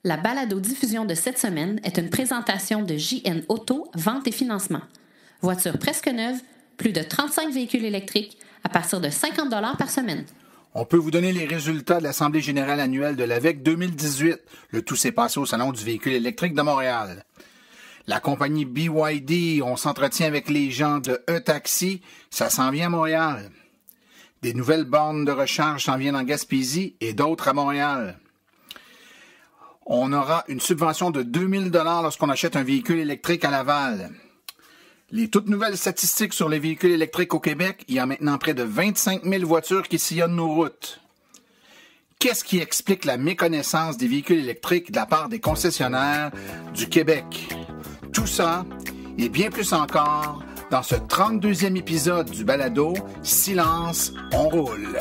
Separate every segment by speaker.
Speaker 1: La balado-diffusion de cette semaine est une présentation de JN Auto, vente et financement. Voiture presque neuve, plus de 35 véhicules électriques à partir de 50 $ par semaine.
Speaker 2: On peut vous donner les résultats de l'Assemblée générale annuelle de l'AVEC 2018. Le tout s'est passé au Salon du véhicule électrique de Montréal. La compagnie BYD, on s'entretient avec les gens de E-Taxi, ça s'en vient à Montréal. Des nouvelles bornes de recharge s'en viennent en Gaspésie et d'autres à Montréal. On aura une subvention de 2000 $ lorsqu'on achète un véhicule électrique à Laval. Les toutes nouvelles statistiques sur les véhicules électriques au Québec, il y a maintenant près de 25 000 voitures qui sillonnent nos routes. Qu'est-ce qui explique la méconnaissance des véhicules électriques de la part des concessionnaires du Québec? Tout ça et bien plus encore dans ce 32e épisode du balado « Silence, on roule ».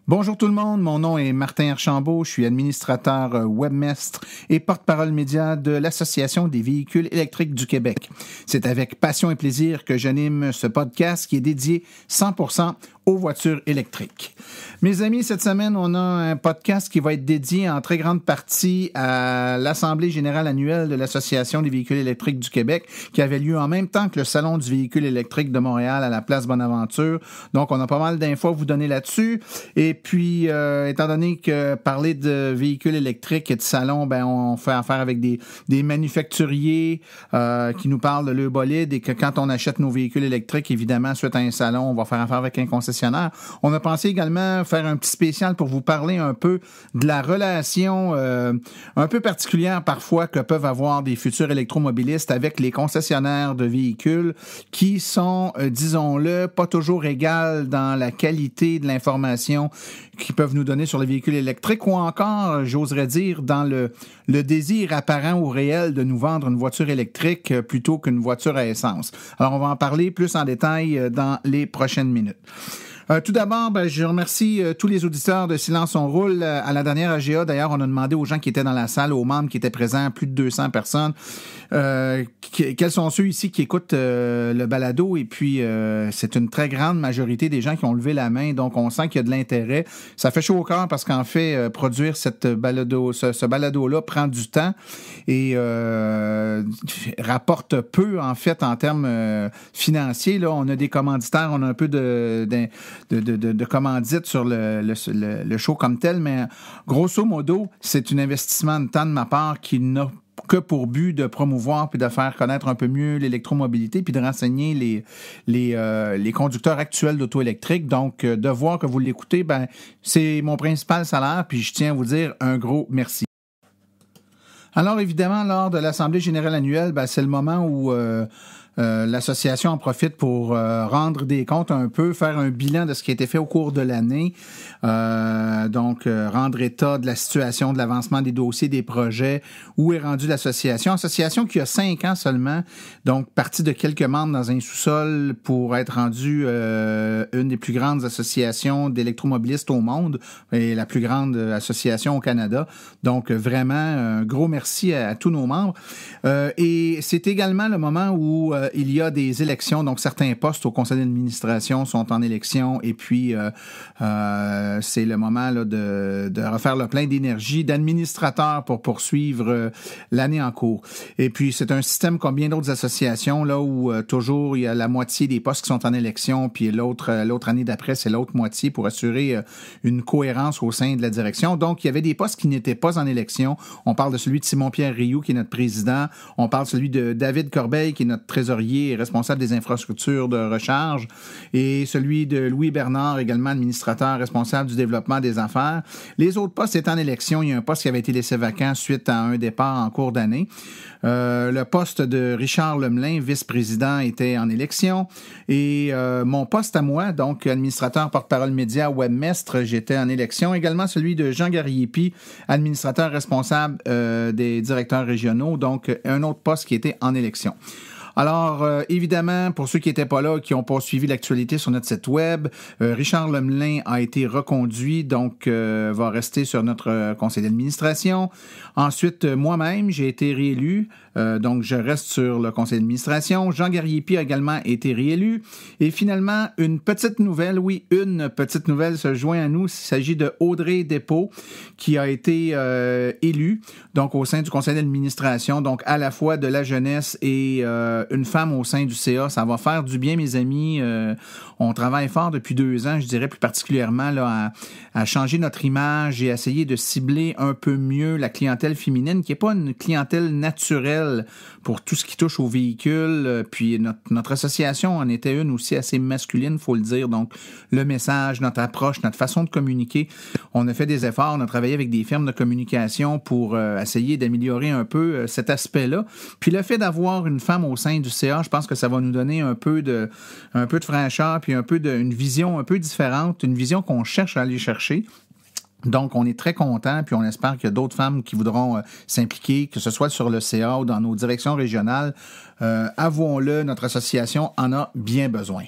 Speaker 2: Bonjour tout le monde, mon nom est Martin Archambault, je suis administrateur webmestre et porte-parole média de l'Association des véhicules électriques du Québec. C'est avec passion et plaisir que j'anime ce podcast qui est dédié 100% aux voitures électriques. Mes amis, cette semaine, on a un podcast qui va être dédié en très grande partie à l'Assemblée générale annuelle de l'Association des véhicules électriques du Québec qui avait lieu en même temps que le Salon du véhicule électrique de Montréal à la Place Bonaventure. Donc, on a pas mal d'infos à vous donner là-dessus. Et puis, étant donné que parler de véhicules électriques et de salon, ben on fait affaire avec des manufacturiers qui nous parlent de leur bolide et que quand on achète nos véhicules électriques, évidemment, suite à un salon, on va faire affaire avec un concessionnaire. On a pensé également faire un petit spécial pour vous parler un peu de la relation un peu particulière parfois que peuvent avoir des futurs électromobilistes avec les concessionnaires de véhicules qui sont, disons-le, pas toujours égales dans la qualité de l'information qu'ils peuvent nous donner sur les véhicules électriques ou encore, j'oserais dire, dans le désir apparent ou réel de nous vendre une voiture électrique plutôt qu'une voiture à essence. Alors, on va en parler plus en détail dans les prochaines minutes. Tout d'abord, je remercie tous les auditeurs de Silence on roule. À la dernière AGA, d'ailleurs, on a demandé aux gens qui étaient dans la salle, aux membres qui étaient présents, plus de 200 personnes, quels sont ceux ici qui écoutent le balado. Et puis, c'est une très grande majorité des gens qui ont levé la main. Donc, on sent qu'il y a de l'intérêt. Ça fait chaud au cœur parce qu'en fait, produire cette balado, ce balado-là prend du temps et rapporte peu, en fait, en termes financiers. Là, on a des commanditaires, on a un peu de commandite sur le show comme tel, mais grosso modo, c'est un investissement de temps de ma part qui n'a que pour but de promouvoir puis de faire connaître un peu mieux l'électromobilité puis de renseigner les conducteurs actuels d'auto électriques. Donc, de voir que vous l'écoutez, ben c'est mon principal salaire puis je tiens à vous dire un gros merci. Alors, évidemment, lors de l'Assemblée générale annuelle, ben, c'est le moment où l'association en profite pour rendre des comptes un peu, faire un bilan de ce qui a été fait au cours de l'année. Donc, rendre état de la situation, de l'avancement des dossiers, des projets, où est rendue l'association. Association qui a 5 ans seulement, donc partie de quelques membres dans un sous-sol pour être rendue une des plus grandes associations d'électromobilistes au monde et la plus grande association au Canada. Donc, vraiment, un gros merci à tous nos membres. Et c'est également le moment où il y a des élections, donc certains postes au conseil d'administration sont en élection et puis c'est le moment là, de refaire le plein d'énergie d'administrateurs pour poursuivre l'année en cours. Et puis c'est un système comme bien d'autres associations là où toujours il y a la moitié des postes qui sont en élection puis l'autre année d'après c'est l'autre moitié pour assurer une cohérence au sein de la direction. Donc il y avait des postes qui n'étaient pas en élection. On parle de celui de Simon-Pierre Rioux qui est notre président. On parle de celui de David Corbeil qui est notre trésorier et responsable des infrastructures de recharge, et celui de Louis Bernard, également administrateur responsable du développement des affaires. Les autres postes étaient en élection. Il y a un poste qui avait été laissé vacant suite à un départ en cours d'année. Le poste de Richard Lemelin, vice-président, était en élection. Et mon poste à moi, donc administrateur porte-parole média webmestre, j'étais en élection. Également celui de Jean Gariepi, administrateur responsable des directeurs régionaux, donc un autre poste qui était en élection. Alors, évidemment, pour ceux qui n'étaient pas là, qui n'ont pas suivi l'actualité sur notre site web, Richard Lemelin a été reconduit, donc va rester sur notre conseil d'administration. Ensuite, moi-même, j'ai été réélu, donc je reste sur le conseil d'administration. Jean Gariepi a également été réélu. Et finalement, une petite nouvelle se joint à nous. Il s'agit de Audrey Despaux, qui a été élue, donc au sein du conseil d'administration, donc à la fois de la jeunesse et une femme au sein du CA. Ça va faire du bien, mes amis. On travaille fort depuis 2 ans, je dirais plus particulièrement là, à changer notre image et essayer de cibler un peu mieux la clientèle féminine, qui n'est pas une clientèle naturelle pour tout ce qui touche aux véhicules. Puis notre association en était une aussi assez masculine, il faut le dire. Donc, le message, notre approche, notre façon de communiquer, on a fait des efforts, on a travaillé avec des firmes de communication pour essayer d'améliorer un peu cet aspect-là. Puis le fait d'avoir une femme au sein du CA, je pense que ça va nous donner un peu de fraîcheur, puis une vision un peu différente, une vision qu'on cherche à aller chercher. Donc, on est très contents, puis on espère qu'il y a d'autres femmes qui voudront s'impliquer, que ce soit sur le CA ou dans nos directions régionales. Avouons-le, notre association en a bien besoin.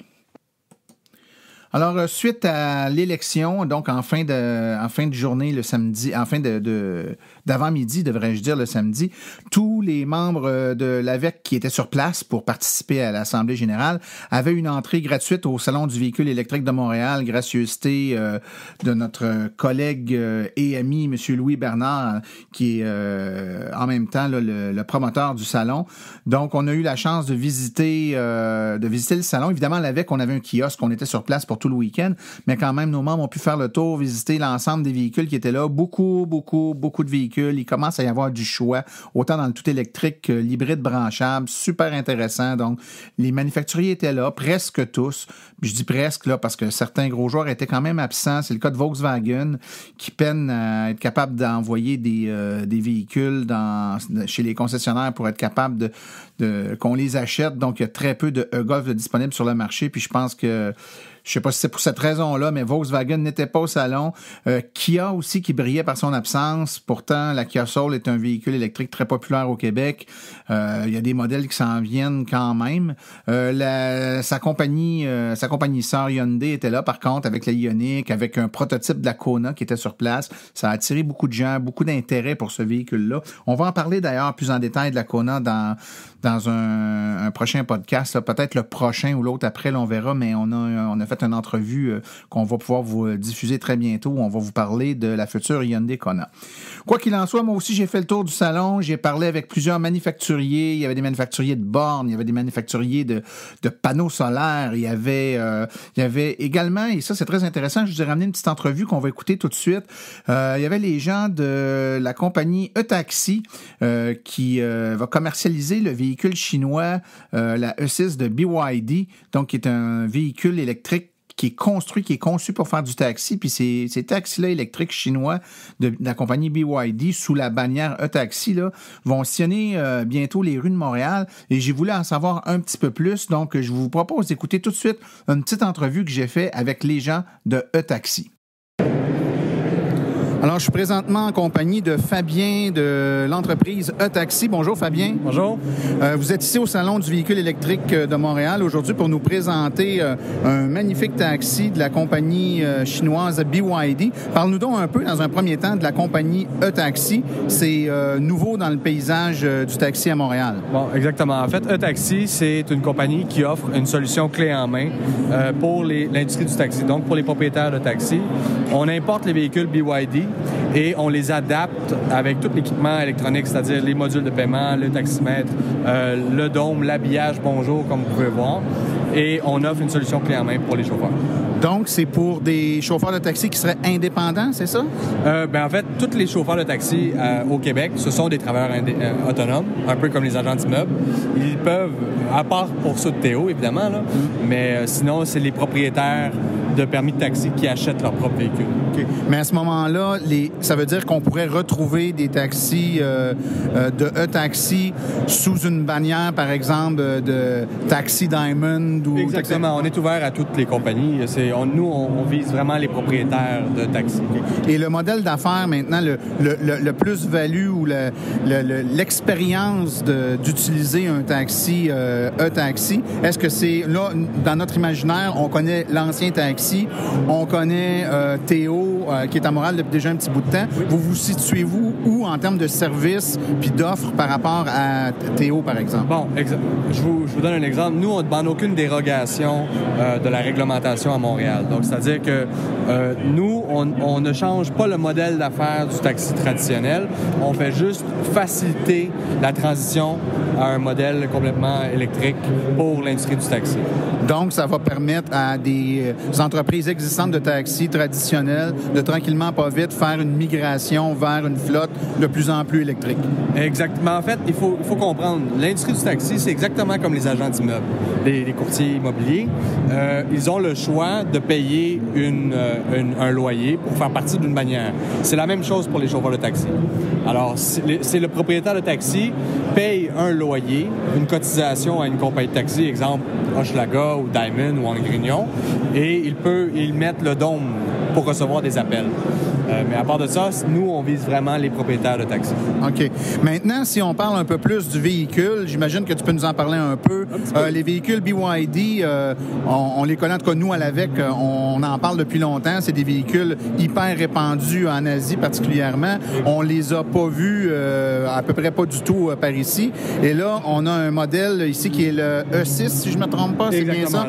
Speaker 2: Alors, suite à l'élection, donc en fin de journée le samedi, d'avant-midi, devrais-je dire, le samedi, tous les membres de l'AVEC qui étaient sur place pour participer à l'Assemblée générale avaient une entrée gratuite au Salon du véhicule électrique de Montréal, gracieuseté de notre collègue et ami, M. Louis Bernard, qui est en même temps là, le promoteur du salon. Donc, on a eu la chance de visiter le salon. Évidemment, l'AVEC, on avait un kiosque, on était sur place pour tout le week-end, mais quand même, nos membres ont pu faire le tour, visiter l'ensemble des véhicules qui étaient là. Beaucoup de véhicules. Il commence à y avoir du choix, autant dans le tout électrique que l'hybride branchable. Super intéressant. Donc, les manufacturiers étaient là, presque tous. Je dis presque, là, parce que certains gros joueurs étaient quand même absents. C'est le cas de Volkswagen, qui peine à être capable d'envoyer des véhicules chez les concessionnaires pour être capable qu'on les achète. Donc, il y a très peu de e-Golf disponibles sur le marché. Puis, je pense que je sais pas si c'est pour cette raison-là, mais Volkswagen n'était pas au salon. Kia aussi qui brillait par son absence. Pourtant, la Kia Soul est un véhicule électrique très populaire au Québec. Il y a des modèles qui s'en viennent quand même. Sa compagnie sœur Hyundai était là, par contre, avec la Ioniq, avec un prototype de la Kona qui était sur place. Ça a attiré beaucoup de gens, beaucoup d'intérêt pour ce véhicule-là. On va en parler d'ailleurs plus en détail de la Kona dans un prochain podcast, là, peut-être le prochain ou l'autre après, là, on verra, mais on a fait une entrevue qu'on va pouvoir vous diffuser très bientôt, où on va vous parler de la future Hyundai Kona. Quoi qu'il en soit, moi aussi, j'ai fait le tour du salon, j'ai parlé avec plusieurs manufacturiers, il y avait des manufacturiers de bornes, il y avait des manufacturiers de panneaux solaires, il y avait également, et ça c'est très intéressant, je vous ai ramené une petite entrevue qu'on va écouter tout de suite, il y avait les gens de la compagnie e-Taxi qui va commercialiser le véhicule chinois, la E6 de BYD, donc qui est un véhicule électrique qui est conçu pour faire du taxi, puis ces taxis-là électriques chinois de la compagnie BYD sous la bannière e-Taxi là, vont sillonner bientôt les rues de Montréal, et j'ai voulu en savoir un petit peu plus, donc je vous propose d'écouter tout de suite une petite entrevue que j'ai faite avec les gens de e-Taxi. Alors, je suis présentement en compagnie de Fabien de l'entreprise e-Taxi. Bonjour, Fabien.
Speaker 3: Bonjour.
Speaker 2: Vous êtes ici au Salon du véhicule électrique de Montréal aujourd'hui pour nous présenter un magnifique taxi de la compagnie chinoise BYD. Parle-nous donc un peu, dans un premier temps, de la compagnie e-Taxi. C'est nouveau dans le paysage du taxi à Montréal.
Speaker 3: Bon, exactement. En fait, e-Taxi, c'est une compagnie qui offre une solution clé en main pour l'industrie du taxi, donc pour les propriétaires de taxi. On importe les véhicules BYD et on les adapte avec tout l'équipement électronique, c'est-à-dire les modules de paiement, le taximètre, le dôme, l'habillage Bonjour, comme vous pouvez voir. Et on offre une solution clé en main pour les chauffeurs.
Speaker 2: Donc, c'est pour des chauffeurs de taxi qui seraient indépendants, c'est ça?
Speaker 3: En fait, tous les chauffeurs de taxi au Québec, ce sont des travailleurs autonomes, un peu comme les agents d'immeubles. Ils peuvent, à part pour ceux de Théo, évidemment, là, mais sinon, c'est les propriétaires de permis de taxi qui achètent leur propre véhicule.
Speaker 2: Okay. Mais à ce moment-là, ça veut dire qu'on pourrait retrouver des taxis de E-Taxi sous une bannière, par exemple, de Taxi Diamond ou...
Speaker 3: Exactement. On est ouvert à toutes les compagnies. Nous, on vise vraiment les propriétaires de taxis.
Speaker 2: Okay. Et le modèle d'affaires, maintenant, le plus-value ou l'expérience d'utiliser un taxi E-Taxi, est-ce que c'est... Là, dans notre imaginaire, on connaît l'ancien taxi, on connaît Théo, qui est à Montréal depuis déjà un petit bout de temps. Oui. Vous vous situez-vous où en termes de services puis d'offres par rapport à Théo, par exemple?
Speaker 3: Bon, je vous donne un exemple. Nous, on ne demande aucune dérogation de la réglementation à Montréal. Donc, c'est-à-dire que nous, on ne change pas le modèle d'affaires du taxi traditionnel. On fait juste faciliter la transition à un modèle complètement électrique pour l'industrie du taxi.
Speaker 2: Donc, ça va permettre à des entreprises existantes de taxis traditionnels de tranquillement, pas vite, faire une migration vers une flotte de plus en plus électrique.
Speaker 3: Exactement. En fait, il faut comprendre, l'industrie du taxi, c'est exactement comme les agents d'immeubles, les courtiers immobiliers. Ils ont le choix de payer un loyer pour faire partie d'une bannière. C'est la même chose pour les chauffeurs de taxi. Alors, c'est le propriétaire de taxi paye un loyer, une cotisation à une compagnie de taxi, exemple Hochelaga ou Diamond ou Angrignon, et il mettre le dôme pour recevoir des appels. Mais à part de ça, nous, on vise vraiment les propriétaires de taxi.
Speaker 2: OK. Maintenant, si on parle un peu plus du véhicule, j'imagine que tu peux nous en parler un peu. Les véhicules BYD, on les connaît, en tout cas, nous, à l'AVEC, on en parle depuis longtemps. C'est des véhicules hyper répandus en Asie particulièrement. On les a pas vus à peu près pas du tout par ici. Et là, on a un modèle ici qui est le E6, si je ne me trompe pas. C'est bien ça?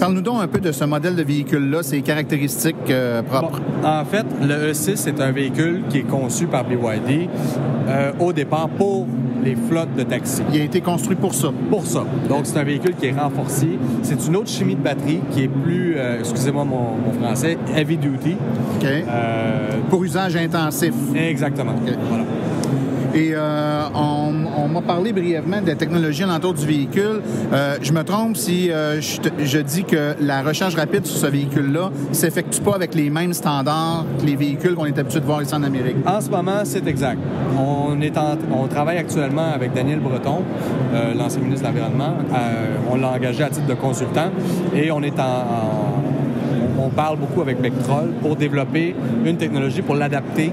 Speaker 2: Parle-nous donc un peu de ce modèle de véhicule-là, ses caractéristiques propres.
Speaker 3: Bon, en fait, le E6, c'est un véhicule qui est conçu par BYD au départ pour les flottes de taxis.
Speaker 2: Il a été construit pour ça.
Speaker 3: Pour ça. Donc, c'est un véhicule qui est renforcé. C'est une autre chimie de batterie qui est plus, excusez-moi mon français, heavy duty.
Speaker 2: OK. Pour usage intensif.
Speaker 3: Exactement.
Speaker 2: Okay. Voilà. Et on m'a parlé brièvement de la technologie alentour du véhicule. Je me trompe si je dis que la recharge rapide sur ce véhicule-là ne s'effectue pas avec les mêmes standards que les véhicules qu'on est habitué de voir ici en Amérique.
Speaker 3: En ce moment, c'est exact. On travaille actuellement avec Daniel Breton, l'ancien ministre de l'Environnement. On l'a engagé à titre de consultant et on parle beaucoup avec Bectrol pour développer une technologie pour l'adapter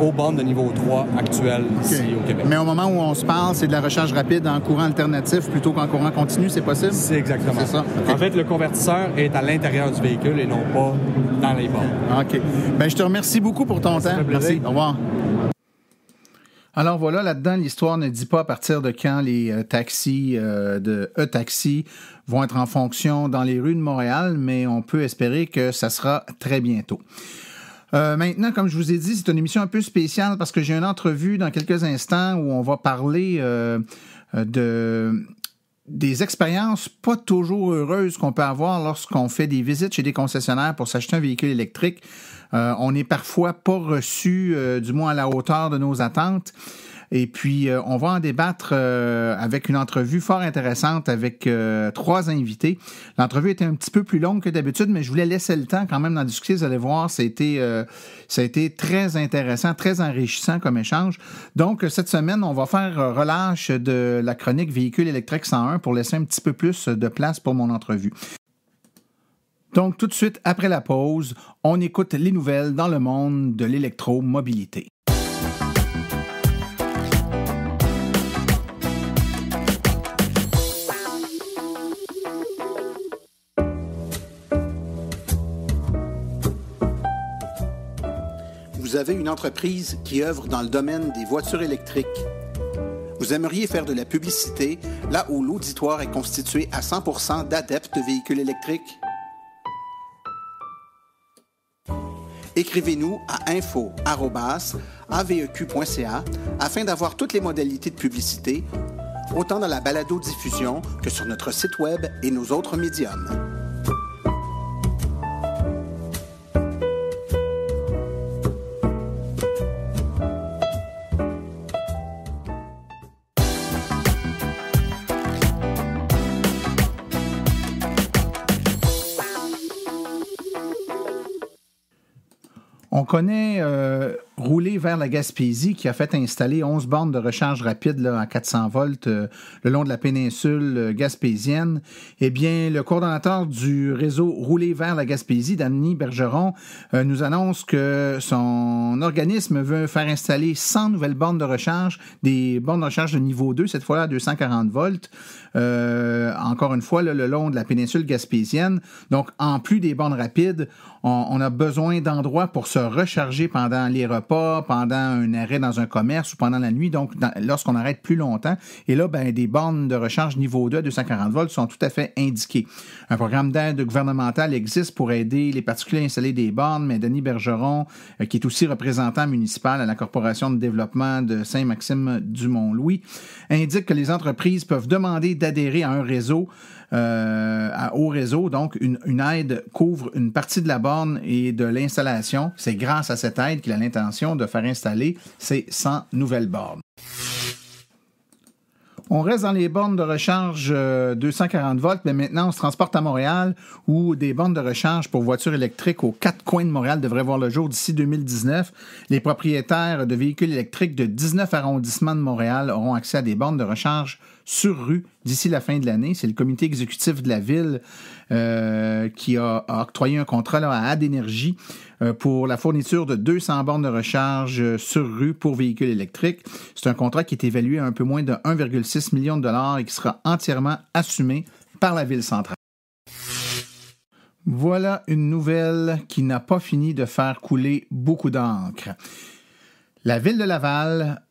Speaker 3: aux bornes de niveau 3 actuelles ici au Québec.
Speaker 2: Mais au moment où on se parle, c'est de la recharge rapide en courant alternatif plutôt qu'en courant continu, c'est possible?
Speaker 3: C'est exactement
Speaker 2: ça. Okay.
Speaker 3: En fait, le convertisseur est à l'intérieur du véhicule et non pas dans les bornes.
Speaker 2: OK. Bien, je te remercie beaucoup pour ton temps. Merci. Au revoir. Alors voilà, là-dedans, l'histoire ne dit pas à partir de quand les taxis de E-Taxi vont être en fonction dans les rues de Montréal, mais on peut espérer que ça sera très bientôt. Maintenant, comme je vous ai dit, c'est une émission un peu spéciale parce que j'ai une entrevue dans quelques instants où on va parler des expériences pas toujours heureuses qu'on peut avoir lorsqu'on fait des visites chez des concessionnaires pour s'acheter un véhicule électrique. On n'est parfois pas reçu, du moins à la hauteur de nos attentes. Et puis, on va en débattre avec une entrevue fort intéressante avec 3 invités. L'entrevue était un petit peu plus longue que d'habitude, mais je voulais laisser le temps quand même d'en discuter. Vous allez voir, ça a été très intéressant, très enrichissant comme échange. Donc, cette semaine, on va faire relâche de la chronique Véhicule électrique 101 pour laisser un petit peu plus de place pour mon entrevue. Donc, tout de suite, après la pause, on écoute les nouvelles dans le monde de l'électromobilité. Vous avez une entreprise qui œuvre dans le domaine des voitures électriques. Vous aimeriez faire de la publicité là où l'auditoire est constitué à 100% d'adeptes de véhicules électriques? Écrivez-nous à info@aveq.ca afin d'avoir toutes les modalités de publicité, autant dans la balado-diffusion que sur notre site web et nos autres médiums. On connaît Rouler vers la Gaspésie qui a fait installer 11 bornes de recharge rapide là, à 400 volts le long de la péninsule gaspésienne. Eh bien, le coordonnateur du réseau Rouler vers la Gaspésie, Danny Bergeron, nous annonce que son organisme veut faire installer 100 nouvelles bornes de recharge, des bornes de recharge de niveau 2, cette fois-là à 240 volts, encore une fois, là, le long de la péninsule gaspésienne. Donc, en plus des bornes rapides, on a besoin d'endroits pour se recharger pendant les repas, pendant un arrêt dans un commerce ou pendant la nuit, donc lorsqu'on arrête plus longtemps. Et là, des bornes de recharge niveau 2 à 240 volts sont tout à fait indiquées. Un programme d'aide gouvernementale existe pour aider les particuliers à installer des bornes, mais Denis Bergeron, qui est aussi représentant municipal à la Corporation de développement de Saint-Maxime-du-Mont-Louis, indique que les entreprises peuvent demander d'adhérer à un réseau, au réseau. Donc, une aide couvre une partie de la borne et de l'installation. C'est grâce à cette aide qu'il a l'intention de faire installer ces 100 nouvelles bornes. On reste dans les bornes de recharge 240 volts, mais maintenant on se transporte à Montréal où des bornes de recharge pour voitures électriques aux 4 coins de Montréal devraient voir le jour d'ici 2019. Les propriétaires de véhicules électriques de 19 arrondissements de Montréal auront accès à des bornes de recharge sur rue d'ici la fin de l'année. C'est le comité exécutif de la ville qui a octroyé un contrat là, à Adénergie pour la fourniture de 200 bornes de recharge sur rue pour véhicules électriques. C'est un contrat qui est évalué à un peu moins de 1,6 million de dollars et qui sera entièrement assumé par la ville centrale. Voilà une nouvelle qui n'a pas fini de faire couler beaucoup d'encre. La ville de Laval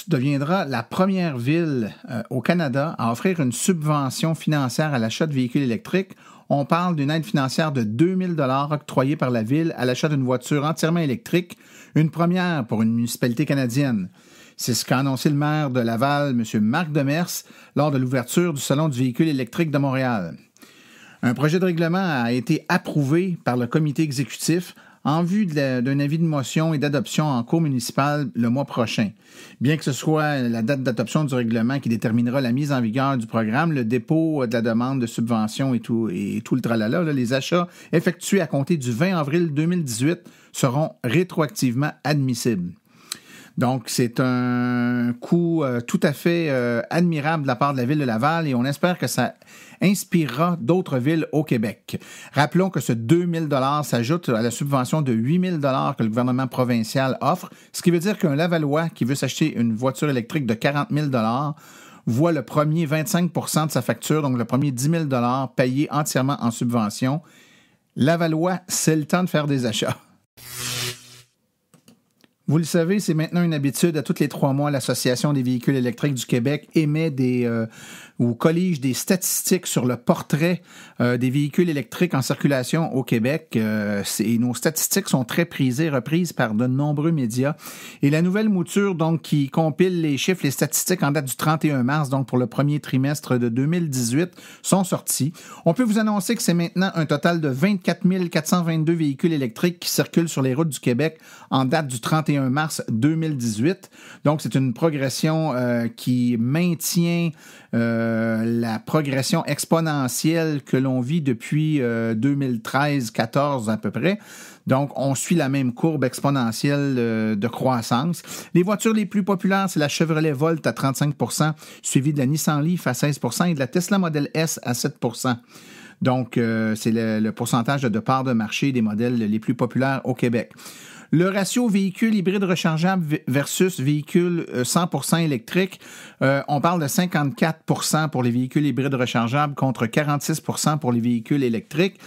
Speaker 2: deviendra la première ville au Canada à offrir une subvention financière à l'achat de véhicules électriques. On parle d'une aide financière de 2000 $ octroyée par la ville à l'achat d'une voiture entièrement électrique, une première pour une municipalité canadienne. C'est ce qu'a annoncé le maire de Laval, M. Marc Demers, lors de l'ouverture du Salon du véhicule électrique de Montréal. Un projet de règlement a été approuvé par le comité exécutif en vue d'un avis de motion et d'adoption en cour municipale le mois prochain. Bien que ce soit la date d'adoption du règlement qui déterminera la mise en vigueur du programme, le dépôt de la demande de subvention et tout le tralala, là, les achats effectués à compter du 20 avril 2018 seront rétroactivement admissibles. Donc, c'est un coup tout à fait admirable de la part de la Ville de Laval et on espère que ça inspirera d'autres villes au Québec. Rappelons que ce 2000 $ s'ajoute à la subvention de 8000 $ que le gouvernement provincial offre, ce qui veut dire qu'un Lavallois qui veut s'acheter une voiture électrique de 40 000 $ voit le premier 25 % de sa facture, donc le premier 10 000 $ payé entièrement en subvention. Lavallois, c'est le temps de faire des achats. Vous le savez, c'est maintenant une habitude. À tous les 3 mois, l'Association des véhicules électriques du Québec émet ou collige des statistiques sur le portrait des véhicules électriques en circulation au Québec. Nos statistiques sont très prisées, reprises par de nombreux médias. Et la nouvelle mouture, donc, qui compile les chiffres, les statistiques en date du 31 mars, donc pour le premier trimestre de 2018, sont sorties. On peut vous annoncer que c'est maintenant un total de 24 422 véhicules électriques qui circulent sur les routes du Québec en date du 31 mars 2018. Donc, c'est une progression qui maintient la progression exponentielle que l'on vit depuis 2013-14 à peu près. Donc, on suit la même courbe exponentielle de croissance. Les voitures les plus populaires, c'est la Chevrolet Volt à 35 %, suivie de la Nissan Leaf à 16 % et de la Tesla Model S à 7 %. Donc, c'est le pourcentage de part de marché des modèles les plus populaires au Québec. Le ratio véhicule hybride rechargeable versus véhicule 100% électrique, on parle de 54 % pour les véhicules hybrides rechargeables contre 46 % pour les véhicules électriques.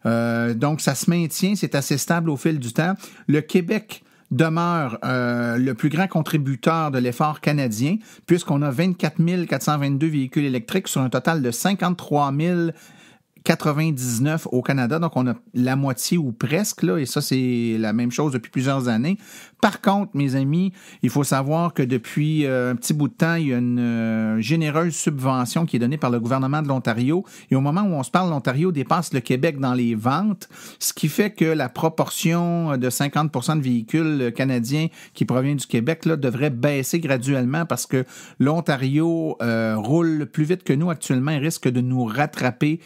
Speaker 2: Donc, ça se maintient, c'est assez stable au fil du temps. Le Québec demeure le plus grand contributeur de l'effort canadien, puisqu'on a 24 422 véhicules électriques sur un total de 53 099 au Canada, donc on a la moitié ou presque, là, et ça, c'est la même chose depuis plusieurs années. Par contre, mes amis, il faut savoir que depuis un petit bout de temps, il y a une généreuse subvention qui est donnée par le gouvernement de l'Ontario, et au moment où on se parle, l'Ontario dépasse le Québec dans les ventes, ce qui fait que la proportion de 50 % de véhicules canadiens qui proviennent du Québec là, devrait baisser graduellement parce que l'Ontario roule plus vite que nous actuellement et risque de nous rattraper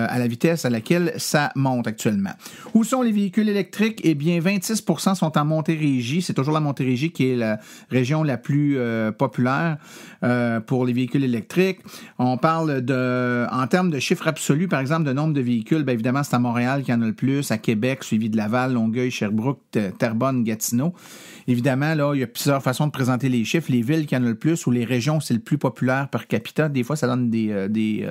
Speaker 2: à la vitesse à laquelle ça monte actuellement. Où sont les véhicules électriques? Eh bien, 26% sont en Montérégie. C'est toujours la Montérégie qui est la région la plus populaire pour les véhicules électriques. On parle en termes de chiffres absolus, par exemple, de nombre de véhicules. Bien évidemment, c'est à Montréal qu'il y en a le plus, à Québec, suivi de Laval, Longueuil, Sherbrooke, Terrebonne, Gatineau. Évidemment, là, il y a plusieurs façons de présenter les chiffres. Les villes qui en ont le plus ou les régions, c'est le plus populaire per capita. Des fois, ça donne des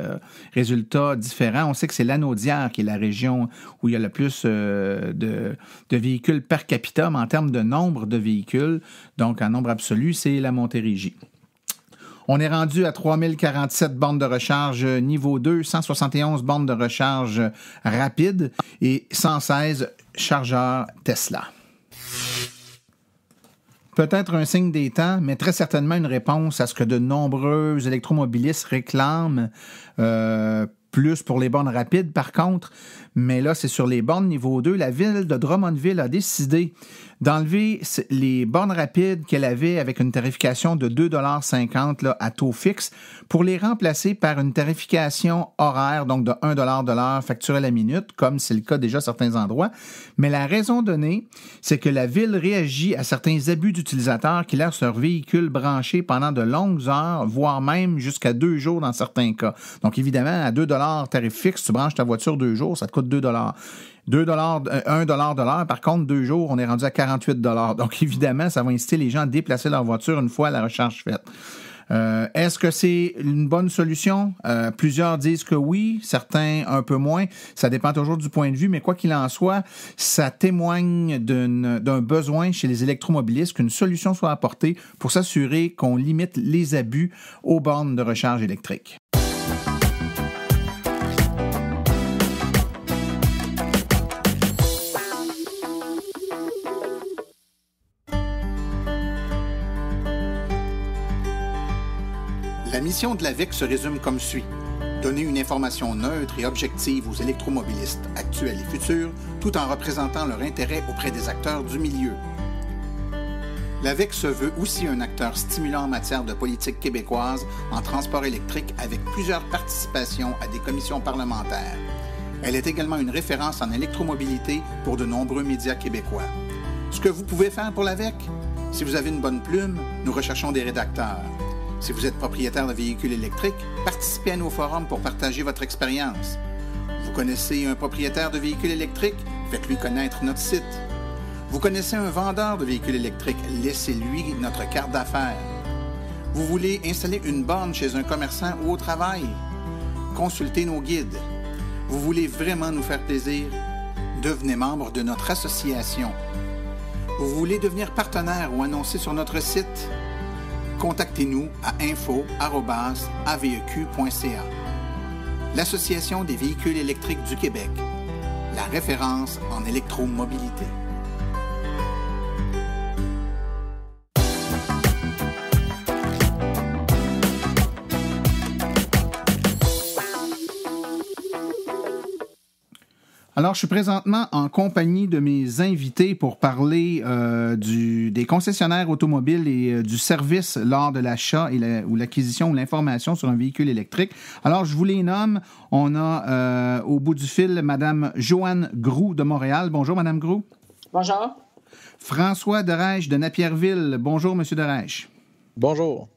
Speaker 2: résultats différents. On sait que c'est l'Anaudière qui est la région où il y a le plus de véhicules per capita, mais en termes de nombre de véhicules, donc en nombre absolu, c'est la Montérégie. On est rendu à 3047 bornes de recharge niveau 2, 171 bornes de recharge rapide et 116 chargeurs Tesla. Peut-être un signe des temps, mais très certainement une réponse à ce que de nombreux électromobilistes réclament, plus pour les bornes rapides par contre. Mais là, c'est sur les bornes niveau 2. La ville de Drummondville a décidé d'enlever les bornes rapides qu'elle avait avec une tarification de 2,50 $ à taux fixe pour les remplacer par une tarification horaire, donc de 1 $ de l'heure facturée à la minute, comme c'est le cas déjà à certains endroits. Mais la raison donnée, c'est que la ville réagit à certains abus d'utilisateurs qui laissent leur véhicule branché pendant de longues heures, voire même jusqu'à 2 jours dans certains cas. Donc évidemment, à 2 $ tarif fixe, tu branches ta voiture 2 jours, ça te coûte 2 $. 1 $ de l'heure, par contre, 2 jours, on est rendu à 48 $. Donc, évidemment, ça va inciter les gens à déplacer leur voiture une fois la recharge faite. Est-ce que c'est une bonne solution? Plusieurs disent que oui, certains un peu moins. Ça dépend toujours du point de vue, mais quoi qu'il en soit, ça témoigne d'un besoin chez les électromobilistes qu'une solution soit apportée pour s'assurer qu'on limite les abus aux bornes de recharge électrique.
Speaker 4: La mission de l'AVEC se résume comme suit. Donner une information neutre et objective aux électromobilistes actuels et futurs, tout en représentant leur intérêt auprès des acteurs du milieu. L'AVEC se veut aussi un acteur stimulant en matière de politique québécoise en transport électrique avec plusieurs participations à des commissions parlementaires. Elle est également une référence en électromobilité pour de nombreux médias québécois. Ce que vous pouvez faire pour l'AVEC? Si vous avez une bonne plume, nous recherchons des rédacteurs. Si vous êtes propriétaire de véhicules électriques, participez à nos forums pour partager votre expérience. Vous connaissez un propriétaire de véhicules électriques? Faites-lui connaître notre site. Vous connaissez un vendeur de véhicules électriques? Laissez-lui notre carte d'affaires. Vous voulez installer une borne chez un commerçant ou au travail? Consultez nos guides. Vous voulez vraiment nous faire plaisir? Devenez membre de notre association. Vous voulez devenir partenaire ou annoncer sur notre site? Contactez-nous à info@aveq.ca. L'Association des véhicules électriques du Québec, la référence en électromobilité.
Speaker 2: Alors, je suis présentement en compagnie de mes invités pour parler des concessionnaires automobiles et du service lors de l'achat ou l'acquisition ou l'information sur un véhicule électrique. Alors, je vous les nomme. On a au bout du fil Mme Joanne Groux de Montréal. Bonjour, Mme Groux.
Speaker 5: Bonjour.
Speaker 2: François Derèche de Napierville. Bonjour, M. Derèche.
Speaker 6: Bonjour.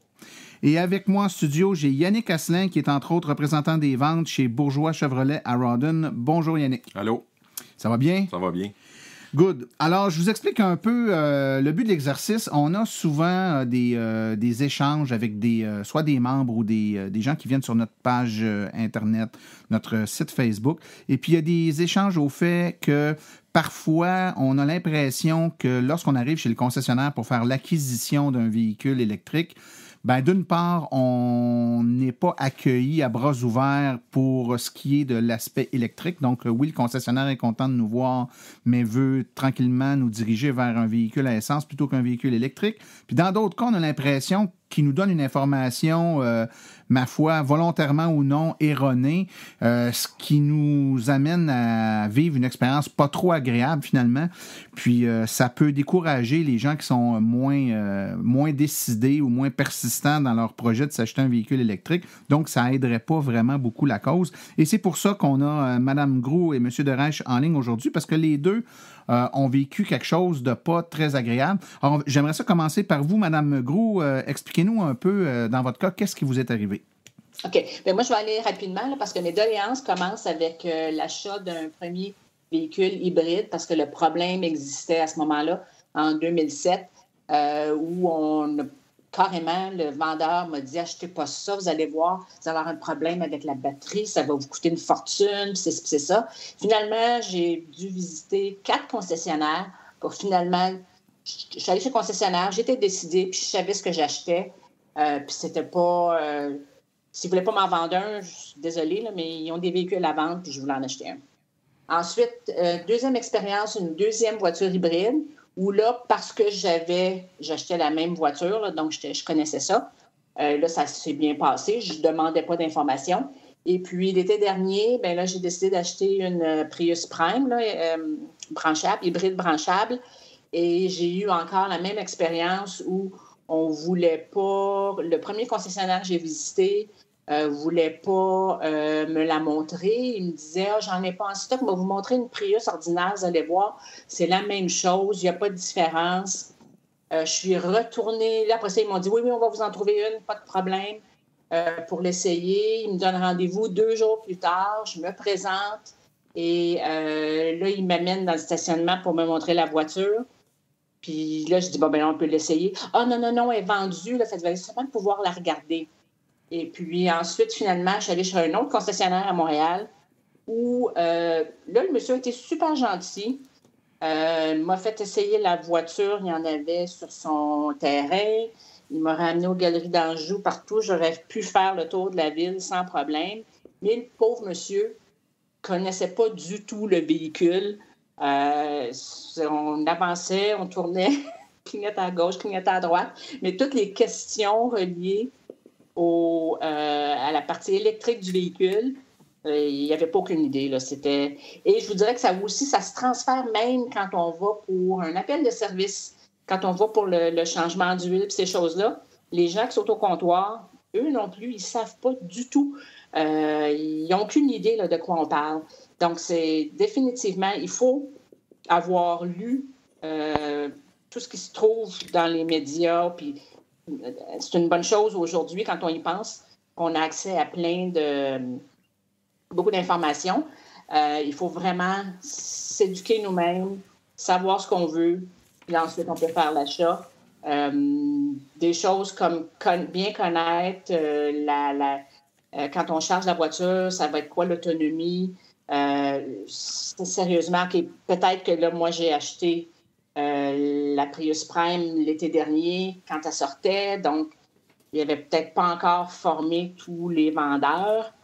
Speaker 2: Et avec moi en studio, j'ai Yannick Asselin, qui est entre autres représentant des ventes chez Bourgeois Chevrolet à Rawdon. Bonjour Yannick.
Speaker 7: Allô.
Speaker 2: Ça va bien?
Speaker 7: Ça va bien.
Speaker 2: Good. Alors, je vous explique un peu le but de l'exercice. On a souvent des échanges avec soit des membres ou des gens qui viennent sur notre page Internet, notre site Facebook. Et puis, il y a des échanges au fait que parfois, on a l'impression que lorsqu'on arrive chez le concessionnaire pour faire l'acquisition d'un véhicule électrique, ben, d'une part, on n'est pas accueilli à bras ouverts pour ce qui est de l'aspect électrique. Donc, oui, le concessionnaire est content de nous voir, mais veut tranquillement nous diriger vers un véhicule à essence plutôt qu'un véhicule électrique. Puis, dans d'autres cas, on a l'impression qui nous donne une information, ma foi, volontairement ou non, erronée, ce qui nous amène à vivre une expérience pas trop agréable finalement. Puis ça peut décourager les gens qui sont moins décidés ou moins persistants dans leur projet de s'acheter un véhicule électrique. Donc, ça aiderait pas vraiment beaucoup la cause. Et c'est pour ça qu'on a Mme Groulx et M. Desraiges en ligne aujourd'hui, parce que les deux ont vécu quelque chose de pas très agréable. Alors, j'aimerais ça commencer par vous, Mme Groulx. Expliquez-nous un peu, dans votre cas, qu'est-ce qui vous est arrivé?
Speaker 5: OK. Bien, moi, je vais aller rapidement là, parce que mes doléances commencent avec l'achat d'un premier véhicule hybride, parce que le problème existait à ce moment-là, en 2007, où carrément, le vendeur m'a dit « Achetez pas ça, vous allez voir, vous allez avoir un problème avec la batterie, ça va vous coûter une fortune, c'est ça. » Finalement, j'ai dû visiter 4 concessionnaires pour finalement... Je suis allée chez le concessionnaire, j'étais décidée, puis je savais ce que j'achetais. Puis c'était pas... s'ils ne voulaient pas m'en vendre un, je suis désolée, là, mais ils ont des véhicules à vendre, puis je voulais en acheter un. Ensuite, deuxième expérience, une deuxième voiture hybride, où là, parce que j'achetais la même voiture, là, donc je connaissais ça. Là, ça s'est bien passé. Je ne demandais pas d'informations. Et puis, l'été dernier, bien là, j'ai décidé d'acheter une Prius Prime, là, branchable, hybride branchable. Et j'ai eu encore la même expérience où on ne voulait pas... Le premier concessionnaire que j'ai visité ne voulait pas me la montrer. Il me disait « j'en ai pas en stock, mais vous montrer une Prius ordinaire, vous allez voir, c'est la même chose, il n'y a pas de différence. » Je suis retournée. Là, après ça, ils m'ont dit « oui, on va vous en trouver une, pas de problème, pour l'essayer. » Ils me donnent rendez-vous 2 jours plus tard. Je me présente et là, ils m'amènent dans le stationnement pour me montrer la voiture. Puis là, je dis, ben on peut l'essayer. Ah, non, elle est vendue. Là, ça devait simplement pouvoir la regarder. Et puis ensuite, finalement, je suis allée chez un autre concessionnaire à Montréal où, là, le monsieur a été super gentil. Il m'a fait essayer la voiture. Il y en avait sur son terrain. Il m'a ramené aux Galeries d'Anjou, partout. J'aurais pu faire le tour de la ville sans problème. Mais le pauvre monsieur ne connaissait pas du tout le véhicule. On avançait, on tournait, clignotait à gauche, clignotait à droite, mais toutes les questions reliées à la partie électrique du véhicule, il n'y avait pas aucune idée. Là. Et je vous dirais que ça se transfère même quand on va pour un appel de service, quand on va pour le changement d'huile et ces choses-là. Les gens qui sont au comptoir, eux non plus, ils ne savent pas du tout. Ils n'ont aucune idée là, de quoi on parle. Donc, c'est définitivement, il faut avoir lu tout ce qui se trouve dans les médias. Puis, c'est une bonne chose aujourd'hui, quand on y pense, qu'on a accès à beaucoup d'informations. Il faut vraiment s'éduquer nous-mêmes, savoir ce qu'on veut, puis ensuite, on peut faire l'achat. Des choses comme bien connaître quand on charge la voiture, ça va être quoi l'autonomie? Sérieusement, peut-être que là, moi, j'ai acheté la Prius Prime l'été dernier quand elle sortait, donc il n'y avait peut-être pas encore formé tous les vendeurs,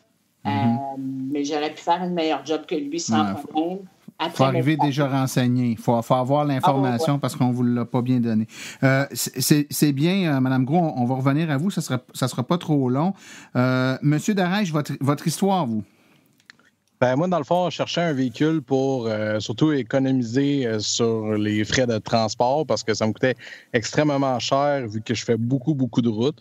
Speaker 5: mais j'aurais pu faire une meilleure job que lui sans problème. Il faut
Speaker 2: arriver déjà renseigné. Il faut avoir l'information parce qu'on ne vous l'a pas bien donné. C'est bien, Mme Groulx, on va revenir à vous, ça sera pas trop long. Monsieur Desraiges, votre histoire, vous?
Speaker 6: Ben, moi, dans le fond, je cherchais un véhicule pour surtout économiser sur les frais de transport parce que ça me coûtait extrêmement cher vu que je fais beaucoup, beaucoup de routes.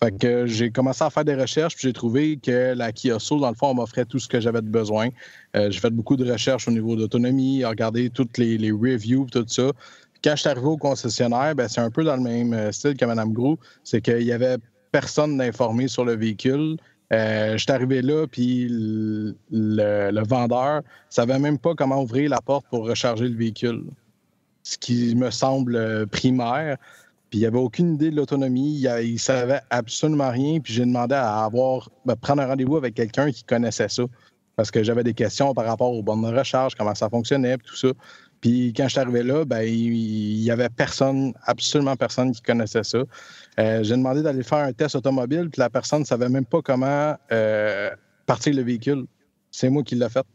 Speaker 6: Fait que j'ai commencé à faire des recherches puis j'ai trouvé que la Kia Soul, dans le fond, m'offrait tout ce que j'avais de besoin. J'ai fait beaucoup de recherches au niveau d'autonomie, regardé toutes les reviews, tout ça. Quand je suis arrivé au concessionnaire, ben, c'est un peu dans le même style que Mme Groulx, c'est qu'il n'y avait personne d'informé sur le véhicule. Je suis arrivé là, puis le vendeur ne savait même pas comment ouvrir la porte pour recharger le véhicule, ce qui me semble primaire. Puis il n'y avait aucune idée de l'autonomie, il ne savait absolument rien. Puis j'ai demandé à prendre un rendez-vous avec quelqu'un qui connaissait ça, parce que j'avais des questions par rapport aux bornes de recharge, comment ça fonctionnait, puis tout ça. Puis quand je suis arrivé là, ben, il n'y avait personne, absolument personne qui connaissait ça. J'ai demandé d'aller faire un test automobile, puis la personne ne savait même pas comment partir le véhicule. C'est moi qui l'ai fait.